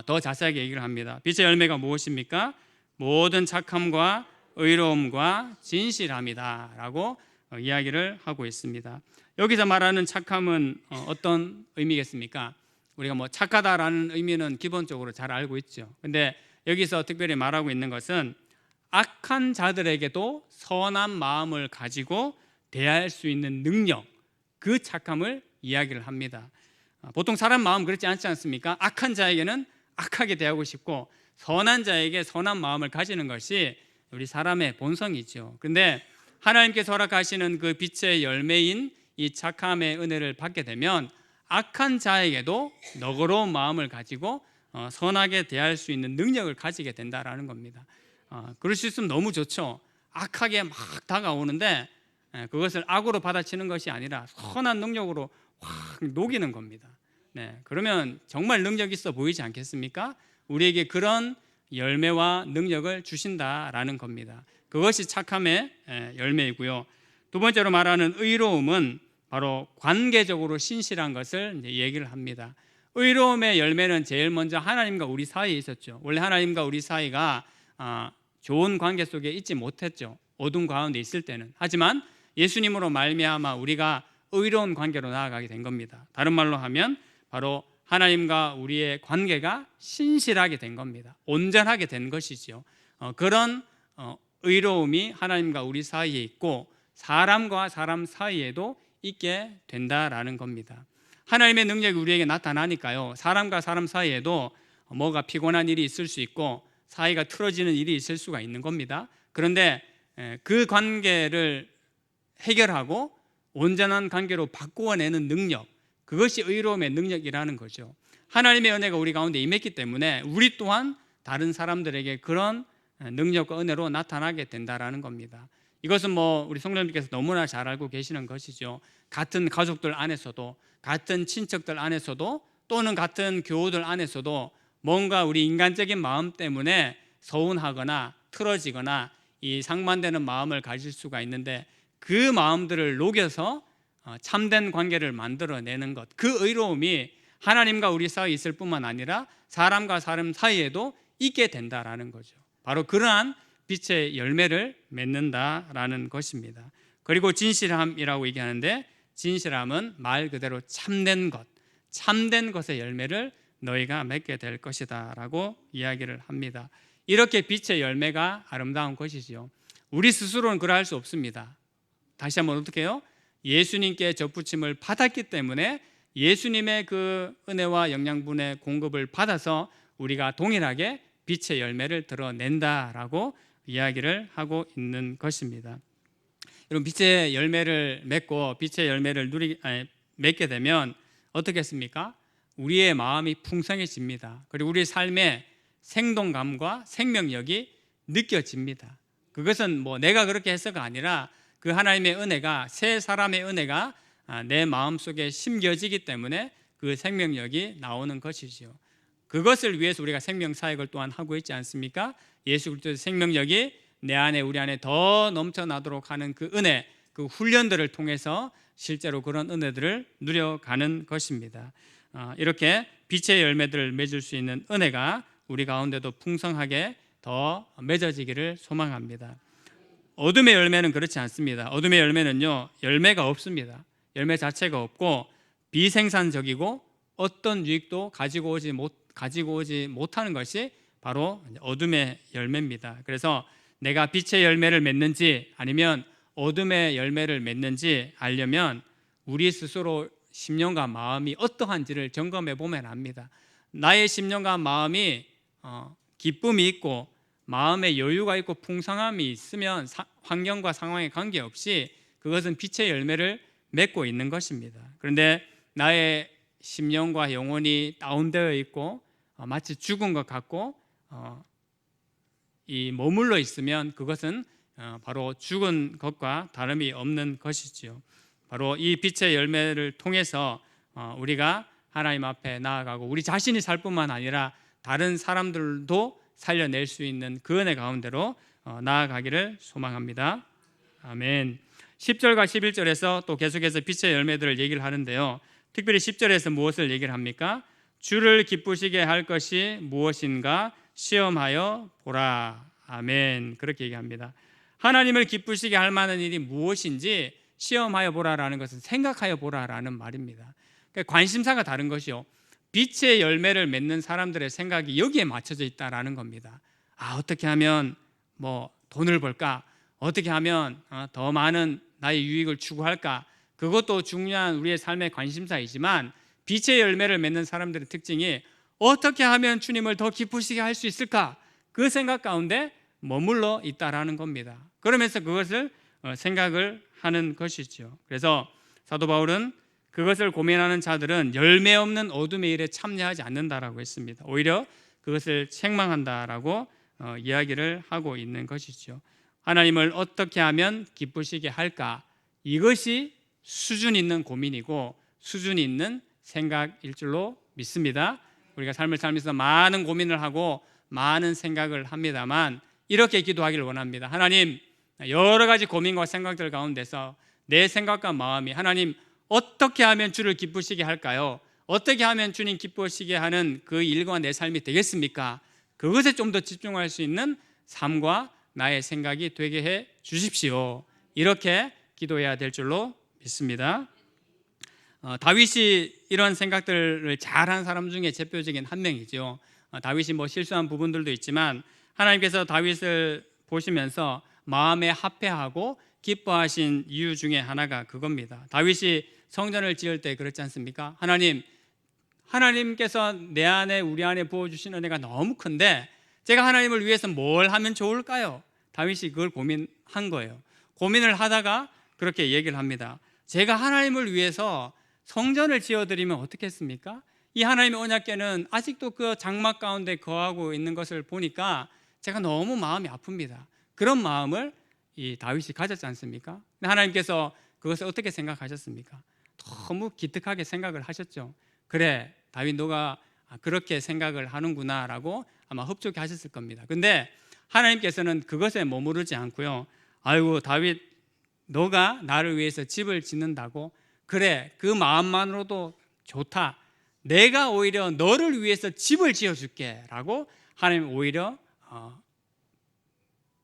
더 자세하게 얘기를 합니다. 빛의 열매가 무엇입니까? 모든 착함과 의로움과 진실함이다 라고 이야기를 하고 있습니다. 여기서 말하는 착함은 어떤 의미겠습니까? 우리가 뭐 착하다라는 의미는 기본적으로 잘 알고 있죠. 근데 여기서 특별히 말하고 있는 것은 악한 자들에게도 선한 마음을 가지고 대할 수 있는 능력, 그 착함을 이야기를 합니다. 보통 사람 마음 그렇지 않지 않습니까? 악한 자에게는 악하게 대하고 싶고 선한 자에게 선한 마음을 가지는 것이 우리 사람의 본성이죠. 그런데 하나님께서 허락하시는 그 빛의 열매인 이 착함의 은혜를 받게 되면 악한 자에게도 너그러운 마음을 가지고 선하게 대할 수 있는 능력을 가지게 된다라는 겁니다. 그럴 수 있으면 너무 좋죠. 악하게 막 다가오는데 그것을 악으로 받아치는 것이 아니라 선한 능력으로 확 녹이는 겁니다. 그러면 정말 능력 있어 보이지 않겠습니까? 우리에게 그런 열매와 능력을 주신다라는 겁니다. 그것이 착함의 열매이고요. 두 번째로 말하는 의로움은 바로 관계적으로 신실한 것을 얘기를 합니다. 의로움의 열매는 제일 먼저 하나님과 우리 사이에 있었죠. 원래 하나님과 우리 사이가 좋은 관계 속에 있지 못했죠. 어둠 가운데 있을 때는. 하지만 예수님으로 말미암아 우리가 의로운 관계로 나아가게 된 겁니다. 다른 말로 하면 바로 하나님과 우리의 관계가 신실하게 된 겁니다. 온전하게 된 것이죠. 그런 의로움이 하나님과 우리 사이에 있고 사람과 사람 사이에도 있게 된다라는 겁니다. 하나님의 능력이 우리에게 나타나니까요. 사람과 사람 사이에도 뭐가 피곤한 일이 있을 수 있고 사이가 틀어지는 일이 있을 수가 있는 겁니다. 그런데 그 관계를 해결하고 온전한 관계로 바꾸어내는 능력, 그것이 의로움의 능력이라는 거죠. 하나님의 은혜가 우리 가운데 임했기 때문에 우리 또한 다른 사람들에게 그런 능력과 은혜로 나타나게 된다라는 겁니다. 이것은 뭐 우리 성도님께서 너무나 잘 알고 계시는 것이죠. 같은 가족들 안에서도, 같은 친척들 안에서도, 또는 같은 교우들 안에서도 뭔가 우리 인간적인 마음 때문에 서운하거나 틀어지거나 이 상반되는 마음을 가질 수가 있는데 그 마음들을 녹여서 참된 관계를 만들어내는 것, 그 의로움이 하나님과 우리 사이에 있을 뿐만 아니라 사람과 사람 사이에도 있게 된다라는 거죠. 바로 그러한 빛의 열매를 맺는다라는 것입니다. 그리고 진실함이라고 얘기하는데, 진실함은 말 그대로 참된 것, 참된 것의 열매를 너희가 맺게 될 것이다 라고 이야기를 합니다. 이렇게 빛의 열매가 아름다운 것이지요. 우리 스스로는 그러할 수 없습니다. 다시 한번 어떻게 해요? 예수님께 접붙임을 받았기 때문에 예수님의 그 은혜와 영양분의 공급을 받아서 우리가 동일하게 빛의 열매를 드러낸다라고 이야기를 하고 있는 것입니다. 여러분, 빛의 열매를 맺고 빛의 열매를 맺게 되면 어떻겠습니까? 우리의 마음이 풍성해집니다. 그리고 우리 삶의 생동감과 생명력이 느껴집니다. 그것은 뭐 내가 그렇게 해서가 아니라 그 하나님의 은혜가, 새 사람의 은혜가 내 마음속에 심겨지기 때문에 그 생명력이 나오는 것이지요. 그것을 위해서 우리가 생명사역을 또한 하고 있지 않습니까? 예수 그리스도의 생명력이 내 안에, 우리 안에 더 넘쳐나도록 하는 그 은혜, 그 훈련들을 통해서 실제로 그런 은혜들을 누려가는 것입니다. 이렇게 빛의 열매들을 맺을 수 있는 은혜가 우리 가운데도 풍성하게 더 맺어지기를 소망합니다. 어둠의 열매는 그렇지 않습니다. 어둠의 열매는요, 열매가 없습니다. 열매 자체가 없고 비생산적이고 어떤 유익도 가지고 오지 못하는 것이 바로 어둠의 열매입니다. 그래서 내가 빛의 열매를 맺는지 아니면 어둠의 열매를 맺는지 알려면 우리 스스로 심령과 마음이 어떠한지를 점검해 보면 압니다. 나의 심령과 마음이 기쁨이 있고 마음에 여유가 있고 풍성함이 있으면 환경과 상황에 관계없이 그것은 빛의 열매를 맺고 있는 것입니다. 그런데 나의 심령과 영혼이 다운되어 있고 마치 죽은 것 같고 이 머물러 있으면 그것은 바로 죽은 것과 다름이 없는 것이지요. 바로 이 빛의 열매를 통해서 우리가 하나님 앞에 나아가고 우리 자신이 살 뿐만 아니라 다른 사람들도 살려낼 수 있는 그 은혜 가운데로 나아가기를 소망합니다. 아멘. 10절과 11절에서 또 계속해서 빛의 열매들을 얘기를 하는데요. 특별히 10절에서 무엇을 얘기를 합니까? 주를 기쁘시게 할 것이 무엇인가 시험하여 보라. 아멘. 그렇게 얘기합니다. 하나님을 기쁘시게 할 만한 일이 무엇인지 시험하여 보라라는 것은 생각하여 보라라는 말입니다. 그러니까 관심사가 다른 것이요. 빛의 열매를 맺는 사람들의 생각이 여기에 맞춰져 있다라는 겁니다. 어떻게 하면 뭐 돈을 벌까? 어떻게 하면 더 많은 나의 유익을 추구할까? 그것도 중요한 우리의 삶의 관심사이지만 빛의 열매를 맺는 사람들의 특징이 어떻게 하면 주님을 더 기쁘시게 할 수 있을까? 그 생각 가운데 머물러 있다라는 겁니다. 그러면서 그것을 생각을 하는 것이죠. 그래서 사도 바울은 그것을 고민하는 자들은 열매 없는 어둠의 일에 참여하지 않는다라고 했습니다. 오히려 그것을 책망한다라고 이야기를 하고 있는 것이죠. 하나님을 어떻게 하면 기쁘시게 할까? 이것이 수준 있는 고민이고 수준 있는 생각일 줄로 믿습니다. 우리가 삶을 살면서 많은 고민을 하고 많은 생각을 합니다만 이렇게 기도하기를 원합니다. 하나님, 여러 가지 고민과 생각들 가운데서 내 생각과 마음이 하나님 어떻게 하면 주를 기쁘시게 할까요? 어떻게 하면 주님 기쁘시게 하는 그 일과 내 삶이 되겠습니까? 그것에 좀 더 집중할 수 있는 삶과 나의 생각이 되게 해 주십시오. 이렇게 기도해야 될 줄로 믿습니다. 다윗이 이런 생각들을 잘한 사람 중에 대표적인 한 명이죠. 다윗이 뭐 실수한 부분들도 있지만 하나님께서 다윗을 보시면서 마음에 합해하고 기뻐하신 이유 중에 하나가 그겁니다. 다윗이 성전을 지을 때 그렇지 않습니까? 하나님께서 내 안에 우리 안에 부어주신 은혜가 너무 큰데 제가 하나님을 위해서 뭘 하면 좋을까요? 다윗이 그걸 고민한 거예요. 고민을 하다가 그렇게 얘기를 합니다. 제가 하나님을 위해서 성전을 지어드리면 어떻겠습니까? 이 하나님의 언약궤는 아직도 그 장막 가운데 거하고 있는 것을 보니까 제가 너무 마음이 아픕니다. 그런 마음을 이 다윗이 가졌지 않습니까? 근데 하나님께서 그것을 어떻게 생각하셨습니까? 너무 기특하게 생각을 하셨죠. 그래, 다윗 너가 그렇게 생각을 하는구나 라고 아마 흡족해 하셨을 겁니다. 근데 하나님께서는 그것에 머무르지 않고요. 아이고 다윗 너가 나를 위해서 집을 짓는다고? 그래, 그 마음만으로도 좋다. 내가 오히려 너를 위해서 집을 지어줄게 라고 하나님 오히려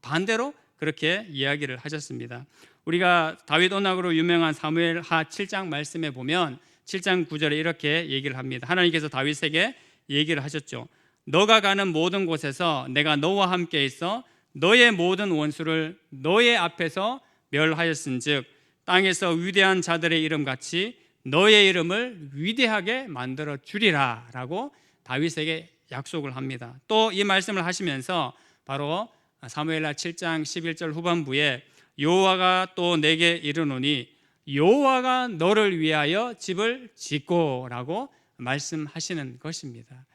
반대로 그렇게 이야기를 하셨습니다. 우리가 다윗 언약으로 유명한 사무엘하 7장 말씀에 보면 7장 9절에 이렇게 얘기를 합니다. 하나님께서 다윗에게 얘기를 하셨죠. 너가 가는 모든 곳에서 내가 너와 함께 있어 너의 모든 원수를 너의 앞에서 멸하였은즉 땅에서 위대한 자들의 이름같이 너의 이름을 위대하게 만들어 주리라 라고 다윗에게 약속을 합니다. 또 이 말씀을 하시면서 바로 사무엘하 7장 11절 후반부에 여호와가 또 내게 이르노니 여호와가 너를 위하여 집을 짓고 라고 말씀하시는 것입니다.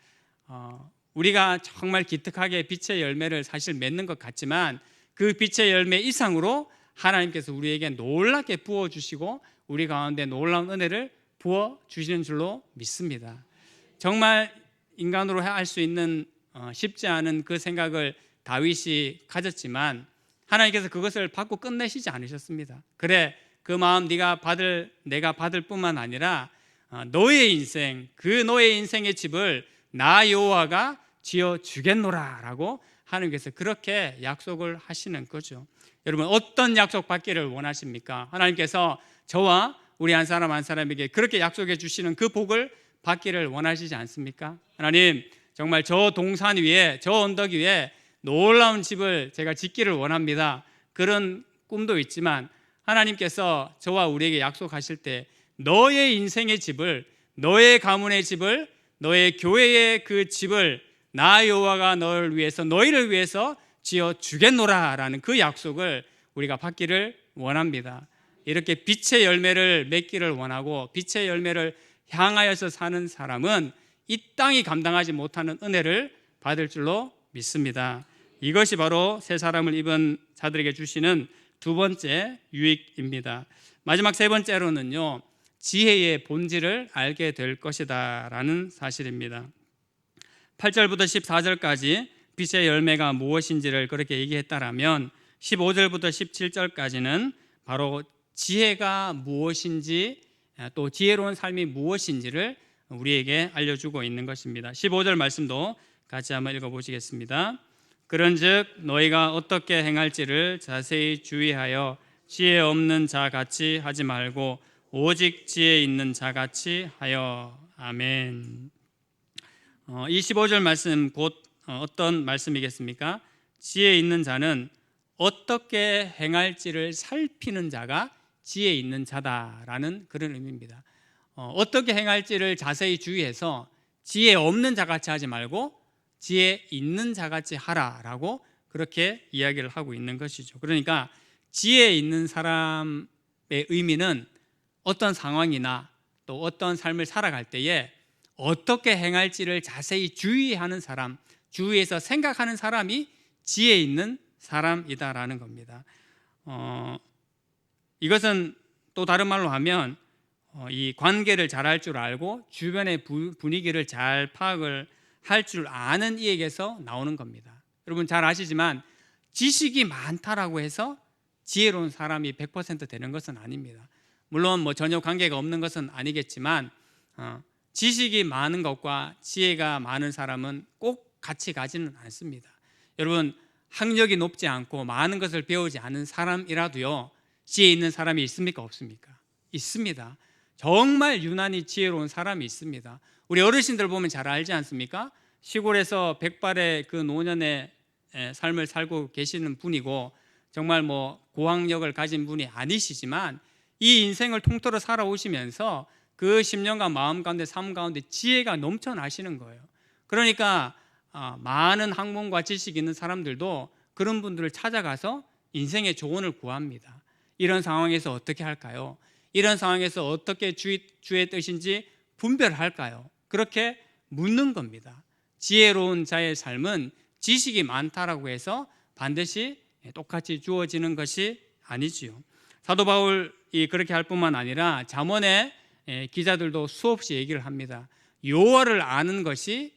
우리가 정말 기특하게 빛의 열매를 사실 맺는 것 같지만 그 빛의 열매 이상으로 하나님께서 우리에게 놀랍게 부어주시고 우리 가운데 놀라운 은혜를 부어주시는 줄로 믿습니다. 정말 인간으로 할 수 있는 쉽지 않은 그 생각을 다윗이 가졌지만 하나님께서 그것을 받고 끝내시지 않으셨습니다. 그래 그 마음 내가 받을 뿐만 아니라 너의 인생 그 너의 인생의 집을 나 여호와가 지어주겠노라 라고 하나님께서 그렇게 약속을 하시는 거죠. 여러분 어떤 약속 받기를 원하십니까? 하나님께서 저와 우리 한 사람 한 사람에게 그렇게 약속해 주시는 그 복을 받기를 원하시지 않습니까? 하나님 정말 저 동산 위에 저 언덕 위에 놀라운 집을 제가 짓기를 원합니다. 그런 꿈도 있지만 하나님께서 저와 우리에게 약속하실 때 너의 인생의 집을 너의 가문의 집을 너의 교회의 그 집을 나 여호와가 너를 위해서 너희를 위해서 지어 주겠노라 라는 그 약속을 우리가 받기를 원합니다. 이렇게 빛의 열매를 맺기를 원하고 빛의 열매를 향하여서 사는 사람은 이 땅이 감당하지 못하는 은혜를 받을 줄로 믿습니다. 이것이 바로 새 사람을 입은 자들에게 주시는 두 번째 유익입니다. 마지막 세 번째로는요, 지혜의 본질을 알게 될 것이다 라는 사실입니다. 8절부터 14절까지 빛의 열매가 무엇인지를 그렇게 얘기했다라면 15절부터 17절까지는 바로 지혜가 무엇인지 또 지혜로운 삶이 무엇인지를 우리에게 알려주고 있는 것입니다. 15절 말씀도 같이 한번 읽어보시겠습니다. 그런즉 너희가 어떻게 행할지를 자세히 주의하여 지혜 없는 자같이 하지 말고 오직 지혜 있는 자같이 하여. 아멘. 이 15절 말씀 곧 어떤 말씀이겠습니까? 지혜 있는 자는 어떻게 행할지를 살피는 자가 지혜 있는 자다라는 그런 의미입니다. 어떻게 행할지를 자세히 주의해서 지혜 없는 자같이 하지 말고 지혜 있는 자같이 하라라고 그렇게 이야기를 하고 있는 것이죠. 그러니까 지혜 있는 사람의 의미는 어떤 상황이나 또 어떤 삶을 살아갈 때에 어떻게 행할지를 자세히 주의하는 사람, 주위에서 생각하는 사람이 지혜 있는 사람이다라는 겁니다. 이것은 또 다른 말로 하면 이 관계를 잘 할 줄 알고 주변의 분위기를 잘 파악을 할 줄 아는 이에게서 나오는 겁니다. 여러분 잘 아시지만 지식이 많다라고 해서 지혜로운 사람이 100% 되는 것은 아닙니다. 물론 전혀 관계가 없는 것은 아니겠지만 지식이 많은 것과 지혜가 많은 사람은 꼭 같이 가지는 않습니다. 여러분 학력이 높지 않고 많은 것을 배우지 않은 사람이라도요 지혜 있는 사람이 있습니까? 없습니까? 있습니다. 정말 유난히 지혜로운 사람이 있습니다. 우리 어르신들 보면 잘 알지 않습니까? 시골에서 백발의 그 노년의 삶을 살고 계시는 분이고 정말 고학력을 가진 분이 아니시지만 이 인생을 통틀어 살아오시면서 그 10년간 마음 가운데 삶 가운데 지혜가 넘쳐나시는 거예요. 그러니까 많은 학문과 지식이 있는 사람들도 그런 분들을 찾아가서 인생의 조언을 구합니다. 이런 상황에서 어떻게 할까요? 이런 상황에서 어떻게 주의 뜻인지 분별할까요? 그렇게 묻는 겁니다. 지혜로운 자의 삶은 지식이 많다라고 해서 반드시 똑같이 주어지는 것이 아니지요. 사도 바울이 그렇게 할 뿐만 아니라 잠언의 기자들도 수없이 얘기를 합니다. 여호와를 아는 것이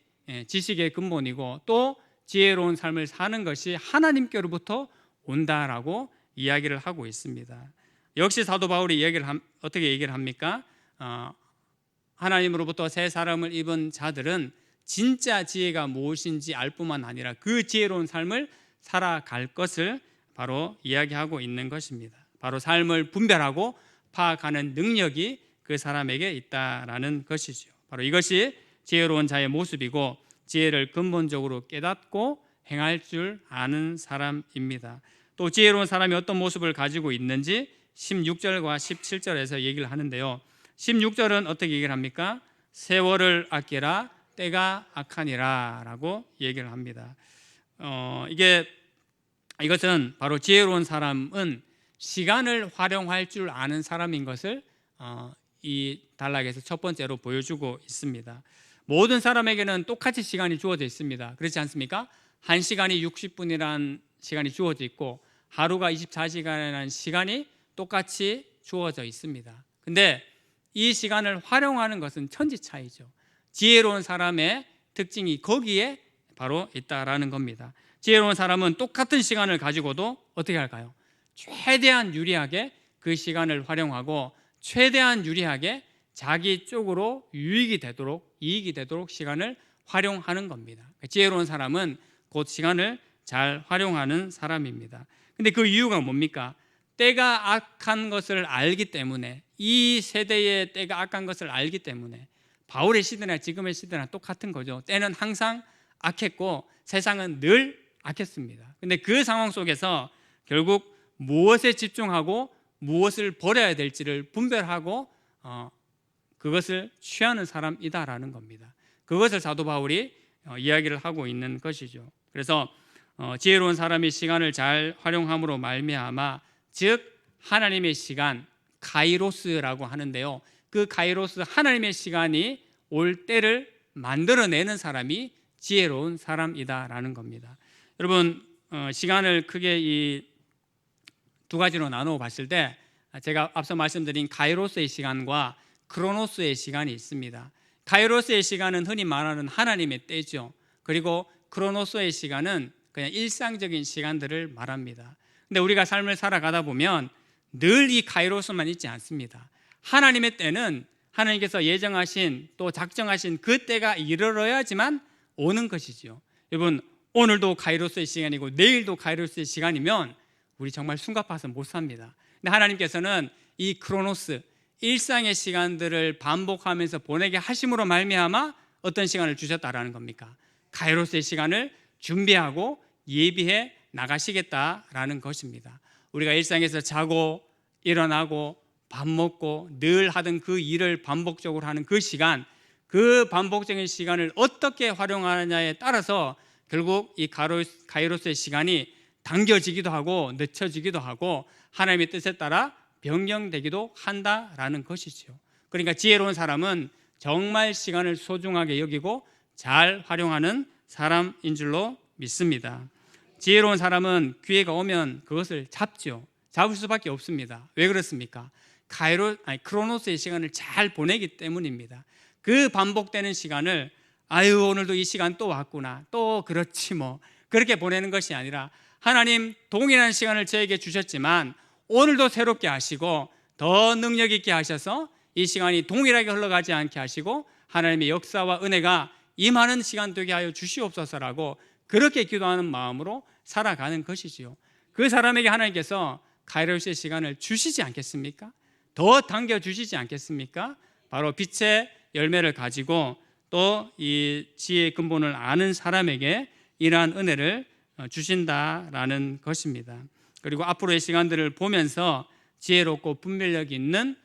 지식의 근본이고 또 지혜로운 삶을 사는 것이 하나님께로부터 온다라고 이야기를 하고 있습니다. 역시 사도 바울이 어떻게 얘기를 합니까? 하나님으로부터 새 사람을 입은 자들은 진짜 지혜가 무엇인지 알 뿐만 아니라 그 지혜로운 삶을 살아갈 것을 바로 이야기하고 있는 것입니다. 바로 삶을 분별하고 파악하는 능력이 그 사람에게 있다라는 것이죠. 바로 이것이 지혜로운 자의 모습이고 지혜를 근본적으로 깨닫고 행할 줄 아는 사람입니다. 또 지혜로운 사람이 어떤 모습을 가지고 있는지 16절과 17절에서 얘기를 하는데요. 16절은 어떻게 얘기를 합니까? 세월을 아끼라 때가 악하니라 라고 얘기를 합니다. 이것은 바로 지혜로운 사람은 시간을 활용할 줄 아는 사람인 것을 이 단락에서 첫 번째로 보여주고 있습니다. 모든 사람에게는 똑같이 시간이 주어져 있습니다. 그렇지 않습니까? 1시간이 60분이라는 시간이 주어져 있고 하루가 24시간이라는 시간이 똑같이 주어져 있습니다. 근데 이 시간을 활용하는 것은 천지차이죠. 지혜로운 사람의 특징이 거기에 바로 있다라는 겁니다. 지혜로운 사람은 똑같은 시간을 가지고도 어떻게 할까요? 최대한 유리하게 그 시간을 활용하고 최대한 유리하게 자기 쪽으로 이익이 되도록 시간을 활용하는 겁니다. 지혜로운 사람은 곧 시간을 잘 활용하는 사람입니다. 근데 그 이유가 뭡니까? 때가 악한 것을 알기 때문에, 이 세대의 때가 악한 것을 알기 때문에, 바울의 시대나 지금의 시대나 똑같은 거죠. 때는 항상 악했고 세상은 늘 악했습니다. 근데 그 상황 속에서 결국 무엇에 집중하고 무엇을 버려야 될지를 분별하고 그것을 취하는 사람이다라는 겁니다. 그것을 사도 바울이 이야기를 하고 있는 것이죠. 그래서 지혜로운 사람이 시간을 잘 활용함으로 말미암아, 즉 하나님의 시간, 카이로스라고 하는데요. 그 카이로스, 하나님의 시간이 올 때를 만들어내는 사람이 지혜로운 사람이다라는 겁니다. 여러분, 시간을 크게 이 두 가지로 나누어 봤을 때, 제가 앞서 말씀드린 카이로스의 시간과 크로노스의 시간이 있습니다. 카이로스의 시간은 흔히 말하는 하나님의 때죠. 그리고 크로노스의 시간은 그냥 일상적인 시간들을 말합니다. 근데 우리가 삶을 살아가다 보면 늘 이 카이로스만 있지 않습니다. 하나님의 때는 하나님께서 예정하신, 또 작정하신 그 때가 이르러야지만 오는 것이죠. 여러분, 오늘도 카이로스의 시간이고 내일도 카이로스의 시간이면 우리 정말 숨가파서 못 삽니다. 근데 하나님께서는 이 크로노스, 일상의 시간들을 반복하면서 보내게 하심으로 말미암아 어떤 시간을 주셨다라는 겁니까? 카이로스의 시간을 준비하고 예비해 나가시겠다라는 것입니다. 우리가 일상에서 자고 일어나고 밥 먹고 늘 하던 그 일을 반복적으로 하는 그 시간, 그 반복적인 시간을 어떻게 활용하느냐에 따라서 결국 이 카이로스의 시간이 당겨지기도 하고 늦춰지기도 하고 하나님의 뜻에 따라 변경되기도 한다라는 것이죠. 그러니까 지혜로운 사람은 정말 시간을 소중하게 여기고 잘 활용하는 사람인 줄로 믿습니다. 지혜로운 사람은 기회가 오면 그것을 잡죠. 잡을 수밖에 없습니다. 왜 그렇습니까? 크로노스의 시간을 잘 보내기 때문입니다. 그 반복되는 시간을 오늘도 이 시간 또 왔구나, 또 그렇지 뭐, 그렇게 보내는 것이 아니라 하나님 동일한 시간을 저에게 주셨지만 오늘도 새롭게 하시고 더 능력 있게 하셔서 이 시간이 동일하게 흘러가지 않게 하시고 하나님의 역사와 은혜가 임하는 시간 되게 하여 주시옵소서라고 그렇게 기도하는 마음으로 살아가는 것이지요. 그 사람에게 하나님께서 카이로스의 시간을 주시지 않겠습니까? 더 당겨주시지 않겠습니까? 바로 빛의 열매를 가지고 또 이 지혜의 근본을 아는 사람에게 이러한 은혜를 주신다라는 것입니다. 그리고 앞으로의 시간들을 보면서 지혜롭고 분별력 있는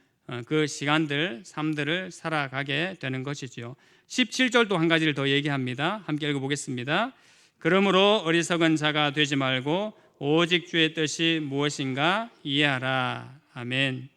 그 시간들, 삶들을 살아가게 되는 것이지요. 17절도 한 가지를 더 얘기합니다. 함께 읽어보겠습니다. 그러므로 어리석은 자가 되지 말고 오직 주의 뜻이 무엇인가 이해하라. 아멘.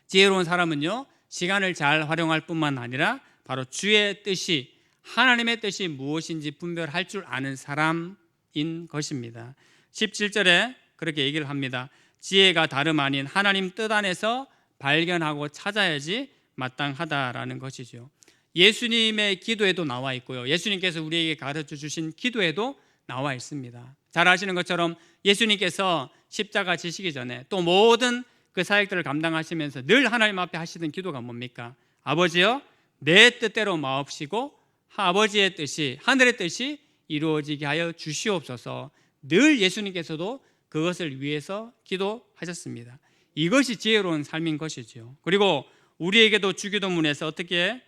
지혜로운 사람은요, 시간을 잘 활용할 뿐만 아니라 바로 주의 뜻이, 하나님의 뜻이 무엇인지 분별할 줄 아는 사람인 것입니다. 17절에 그렇게 얘기를 합니다. 지혜가 다름 아닌 하나님 뜻 안에서 발견하고 찾아야지 마땅하다라는 것이죠. 예수님의 기도에도 나와 있고요, 예수님께서 우리에게 가르쳐 주신 기도에도 나와 있습니다. 잘 아시는 것처럼 예수님께서 십자가 지시기 전에 또 모든 그 사역들을 감당하시면서 늘 하나님 앞에 하시던 기도가 뭡니까? 아버지여, 내 뜻대로 마옵시고 아버지의 뜻이, 하늘의 뜻이 이루어지게 하여 주시옵소서. 늘 예수님께서도 그것을 위해서 기도하셨습니다. 이것이 지혜로운 삶인 것이죠. 그리고 우리에게도 주기도문에서 어떻게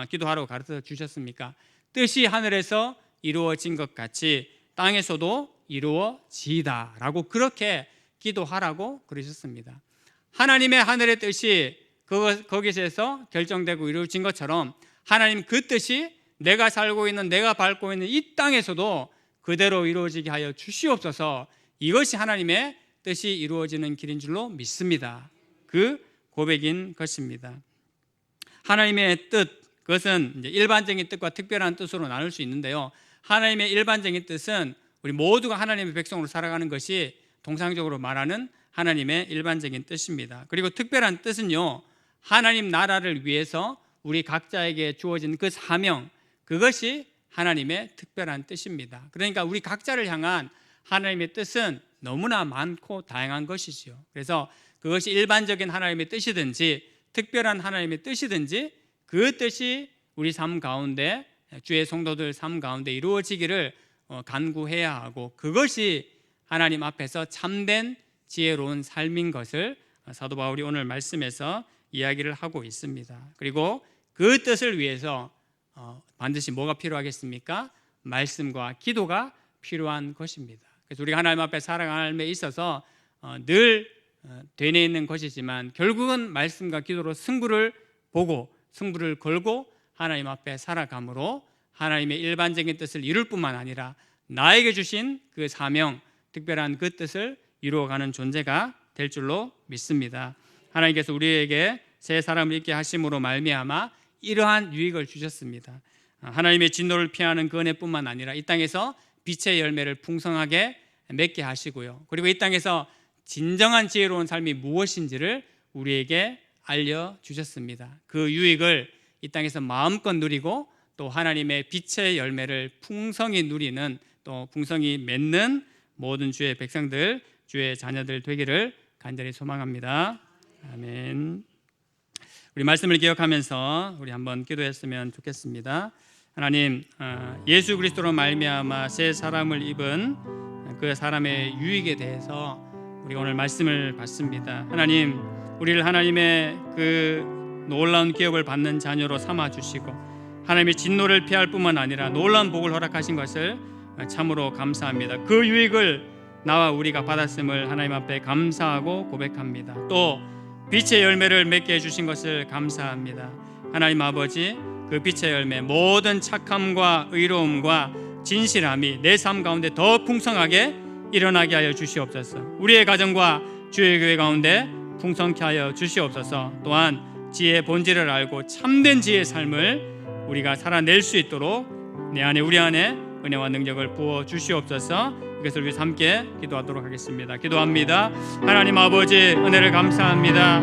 기도하라고 가르쳐 주셨습니까? 뜻이 하늘에서 이루어진 것 같이 땅에서도 이루어지이다 라고 그렇게 기도하라고 그러셨습니다. 하나님의 하늘의 뜻이 거기서 결정되고 이루어진 것처럼 하나님 그 뜻이 내가 살고 있는, 내가 밟고 있는 이 땅에서도 그대로 이루어지게 하여 주시옵소서. 이것이 하나님의 뜻이 이루어지는 길인 줄로 믿습니다. 그 고백인 것입니다. 하나님의 뜻, 그것은 이제 일반적인 뜻과 특별한 뜻으로 나눌 수 있는데요. 하나님의 일반적인 뜻은 우리 모두가 하나님의 백성으로 살아가는 것이 통상적으로 말하는 하나님의 일반적인 뜻입니다. 그리고 특별한 뜻은요, 하나님 나라를 위해서 우리 각자에게 주어진 그 사명, 그것이 하나님의 특별한 뜻입니다. 그러니까 우리 각자를 향한 하나님의 뜻은 너무나 많고 다양한 것이지요. 그래서 그것이 일반적인 하나님의 뜻이든지 특별한 하나님의 뜻이든지 그 뜻이 우리 삶 가운데, 주의 성도들 삶 가운데 이루어지기를 간구해야 하고, 그것이 하나님 앞에서 참된 지혜로운 삶인 것을 사도 바울이 오늘 말씀에서 이야기를 하고 있습니다. 그리고 그 뜻을 위해서 반드시 뭐가 필요하겠습니까? 말씀과 기도가 필요한 것입니다. 그래서 우리가 하나님 앞에 살아감에 있어서 늘 되뇌 있는 것이지만 결국은 말씀과 기도로 승부를 보고 승부를 걸고 하나님 앞에 살아감으로 하나님의 일반적인 뜻을 이룰 뿐만 아니라 나에게 주신 그 사명, 특별한 그 뜻을 이루어가는 존재가 될 줄로 믿습니다. 하나님께서 우리에게 새 사람을 있게 하심으로 말미암아 이러한 유익을 주셨습니다. 하나님의 진노를 피하는 그 은혜뿐만 아니라 이 땅에서 빛의 열매를 풍성하게 맺게 하시고요. 그리고 이 땅에서 진정한 지혜로운 삶이 무엇인지를 우리에게 알려주셨습니다. 그 유익을 이 땅에서 마음껏 누리고 또 하나님의 빛의 열매를 풍성히 누리는, 또 풍성히 맺는 모든 주의 백성들, 주의 자녀들 되기를 간절히 소망합니다. 아멘. 우리 말씀을 기억하면서 우리 한번 기도했으면 좋겠습니다. 하나님, 예수 그리스도로 말미암아 새 사람을 입은 그 사람의 유익에 대해서 우리 오늘 말씀을 받습니다. 하나님, 우리를 하나님의 그 놀라운 기업을 받는 자녀로 삼아 주시고 하나님의 진노를 피할 뿐만 아니라 놀라운 복을 허락하신 것을 참으로 감사합니다. 그 유익을 나와 우리가 받았음을 하나님 앞에 감사하고 고백합니다. 또 빛의 열매를 맺게 해주신 것을 감사합니다. 하나님 아버지, 그 빛의 열매, 모든 착함과 의로움과 진실함이 내 삶 가운데 더 풍성하게 일어나게 하여 주시옵소서. 우리의 가정과 주의 교회 가운데 풍성케 하여 주시옵소서. 또한 지혜의 본질을 알고 참된 지혜의 삶을 우리가 살아낼 수 있도록 내 안에, 우리 안에 은혜와 능력을 부어 주시옵소서. 이것을 위해서 함께 기도하도록 하겠습니다. 기도합니다. 하나님 아버지, 은혜를 감사합니다.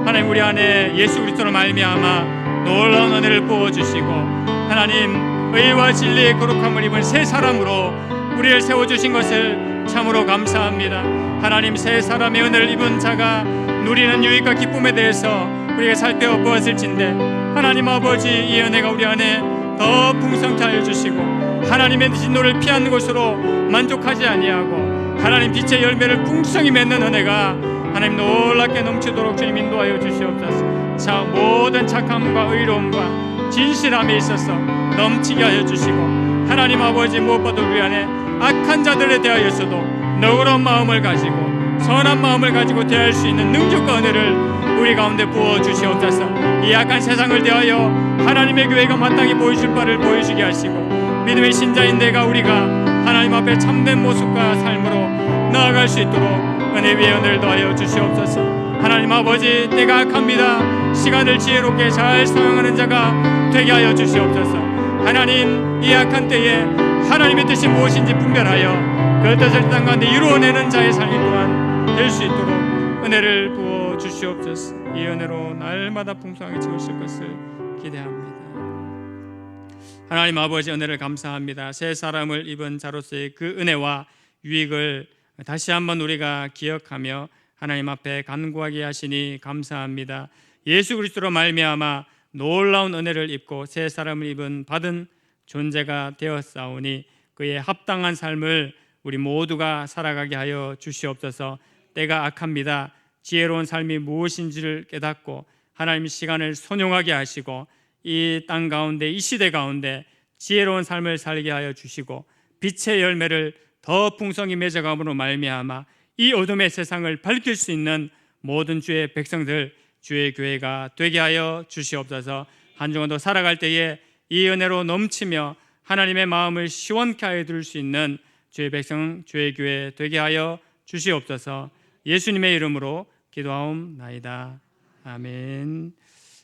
하나님, 우리 안에 예수 그리스도로 말미암아 놀라운 은혜를 부어 주시고 하나님, 의와 진리의 거룩함을 입은 새 사람으로 우리를 세워 주신 것을 참으로 감사합니다. 하나님, 새 사람의 은혜를 입은 자가 누리는 유익과 기쁨에 대해서 우리가 살펴보았을진데 하나님 아버지, 이 은혜가 우리 안에 더 풍성케 하여 주시고 하나님의 진노를 피하는 것으로 만족하지 아니하고 하나님 빛의 열매를 풍성히 맺는 은혜가 하나님 놀랍게 넘치도록 주님 인도하여 주시옵소서. 자, 모든 착함과 의로움과 진실함에 있어서 넘치게 하여 주시고 하나님 아버지, 무엇보다 우리 안에 악한 자들에 대하여서도 너그러운 마음을 가지고 선한 마음을 가지고 대할 수 있는 능력과 은혜를 우리 가운데 부어 주시옵소서. 이 악한 세상을 대하여 하나님의 교회가 마땅히 보여줄 바를 보여주게 하시고 믿음의 신자인 내가, 우리가 하나님 앞에 참된 모습과 삶으로 나아갈 수 있도록 은혜 위에 은혜를 더하여 주시옵소서. 하나님 아버지, 때가 악합니다. 시간을 지혜롭게 잘 사용하는 자가 되게 하여 주시옵소서. 하나님, 이 악한 때에 하나님의 뜻이 무엇인지 분별하여 그 뜻을 땅 가운데 이루어내는 자의 삶이 또한 될 수 있도록 은혜를 부어 주시옵소서. 이 은혜로 날마다 풍성하게 채우실 것을 기대합니다. 하나님 아버지, 은혜를 감사합니다. 새 사람을 입은 자로서의 그 은혜와 유익을 다시 한번 우리가 기억하며 하나님 앞에 간구하게 하시니 감사합니다. 예수 그리스도로 말미암아 놀라운 은혜를 입고 새 사람을 받은 존재가 되었사오니 그의 합당한 삶을 우리 모두가 살아가게 하여 주시옵소서. 때가 악합니다. 지혜로운 삶이 무엇인지를 깨닫고 하나님의 시간을 손용하게 하시고 이 땅 가운데, 이 시대 가운데 지혜로운 삶을 살게 하여 주시고 빛의 열매를 더 풍성히 맺어감으로 말미암아 이 어둠의 세상을 밝힐 수 있는 모든 주의 백성들, 주의 교회가 되게 하여 주시옵소서. 한 주간도 살아갈 때에 이 은혜로 넘치며 하나님의 마음을 시원케 하여 드릴 수 있는 주의 백성, 주의 교회 되게 하여 주시옵소서. 예수님의 이름으로 기도하옵나이다. 아멘.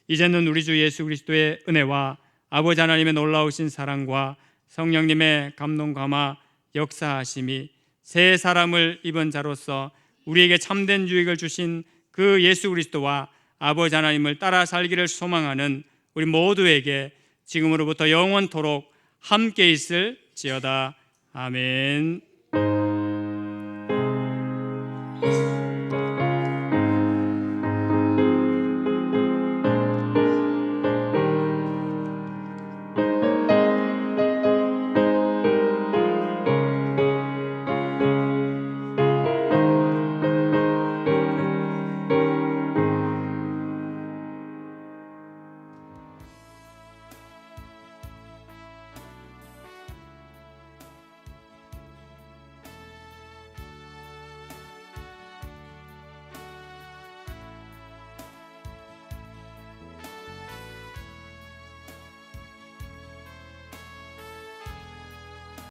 이제는 우리 주 예수 그리스도의 은혜와 아버지 하나님의 놀라우신 사랑과 성령님의 감동 감화 역사하심이 새 사람을 입은 자로서 우리에게 참된 유익을 주신 그 예수 그리스도와 아버지 하나님을 따라 살기를 소망하는 우리 모두에게 지금으로부터 영원토록 함께 있을지어다. 아멘.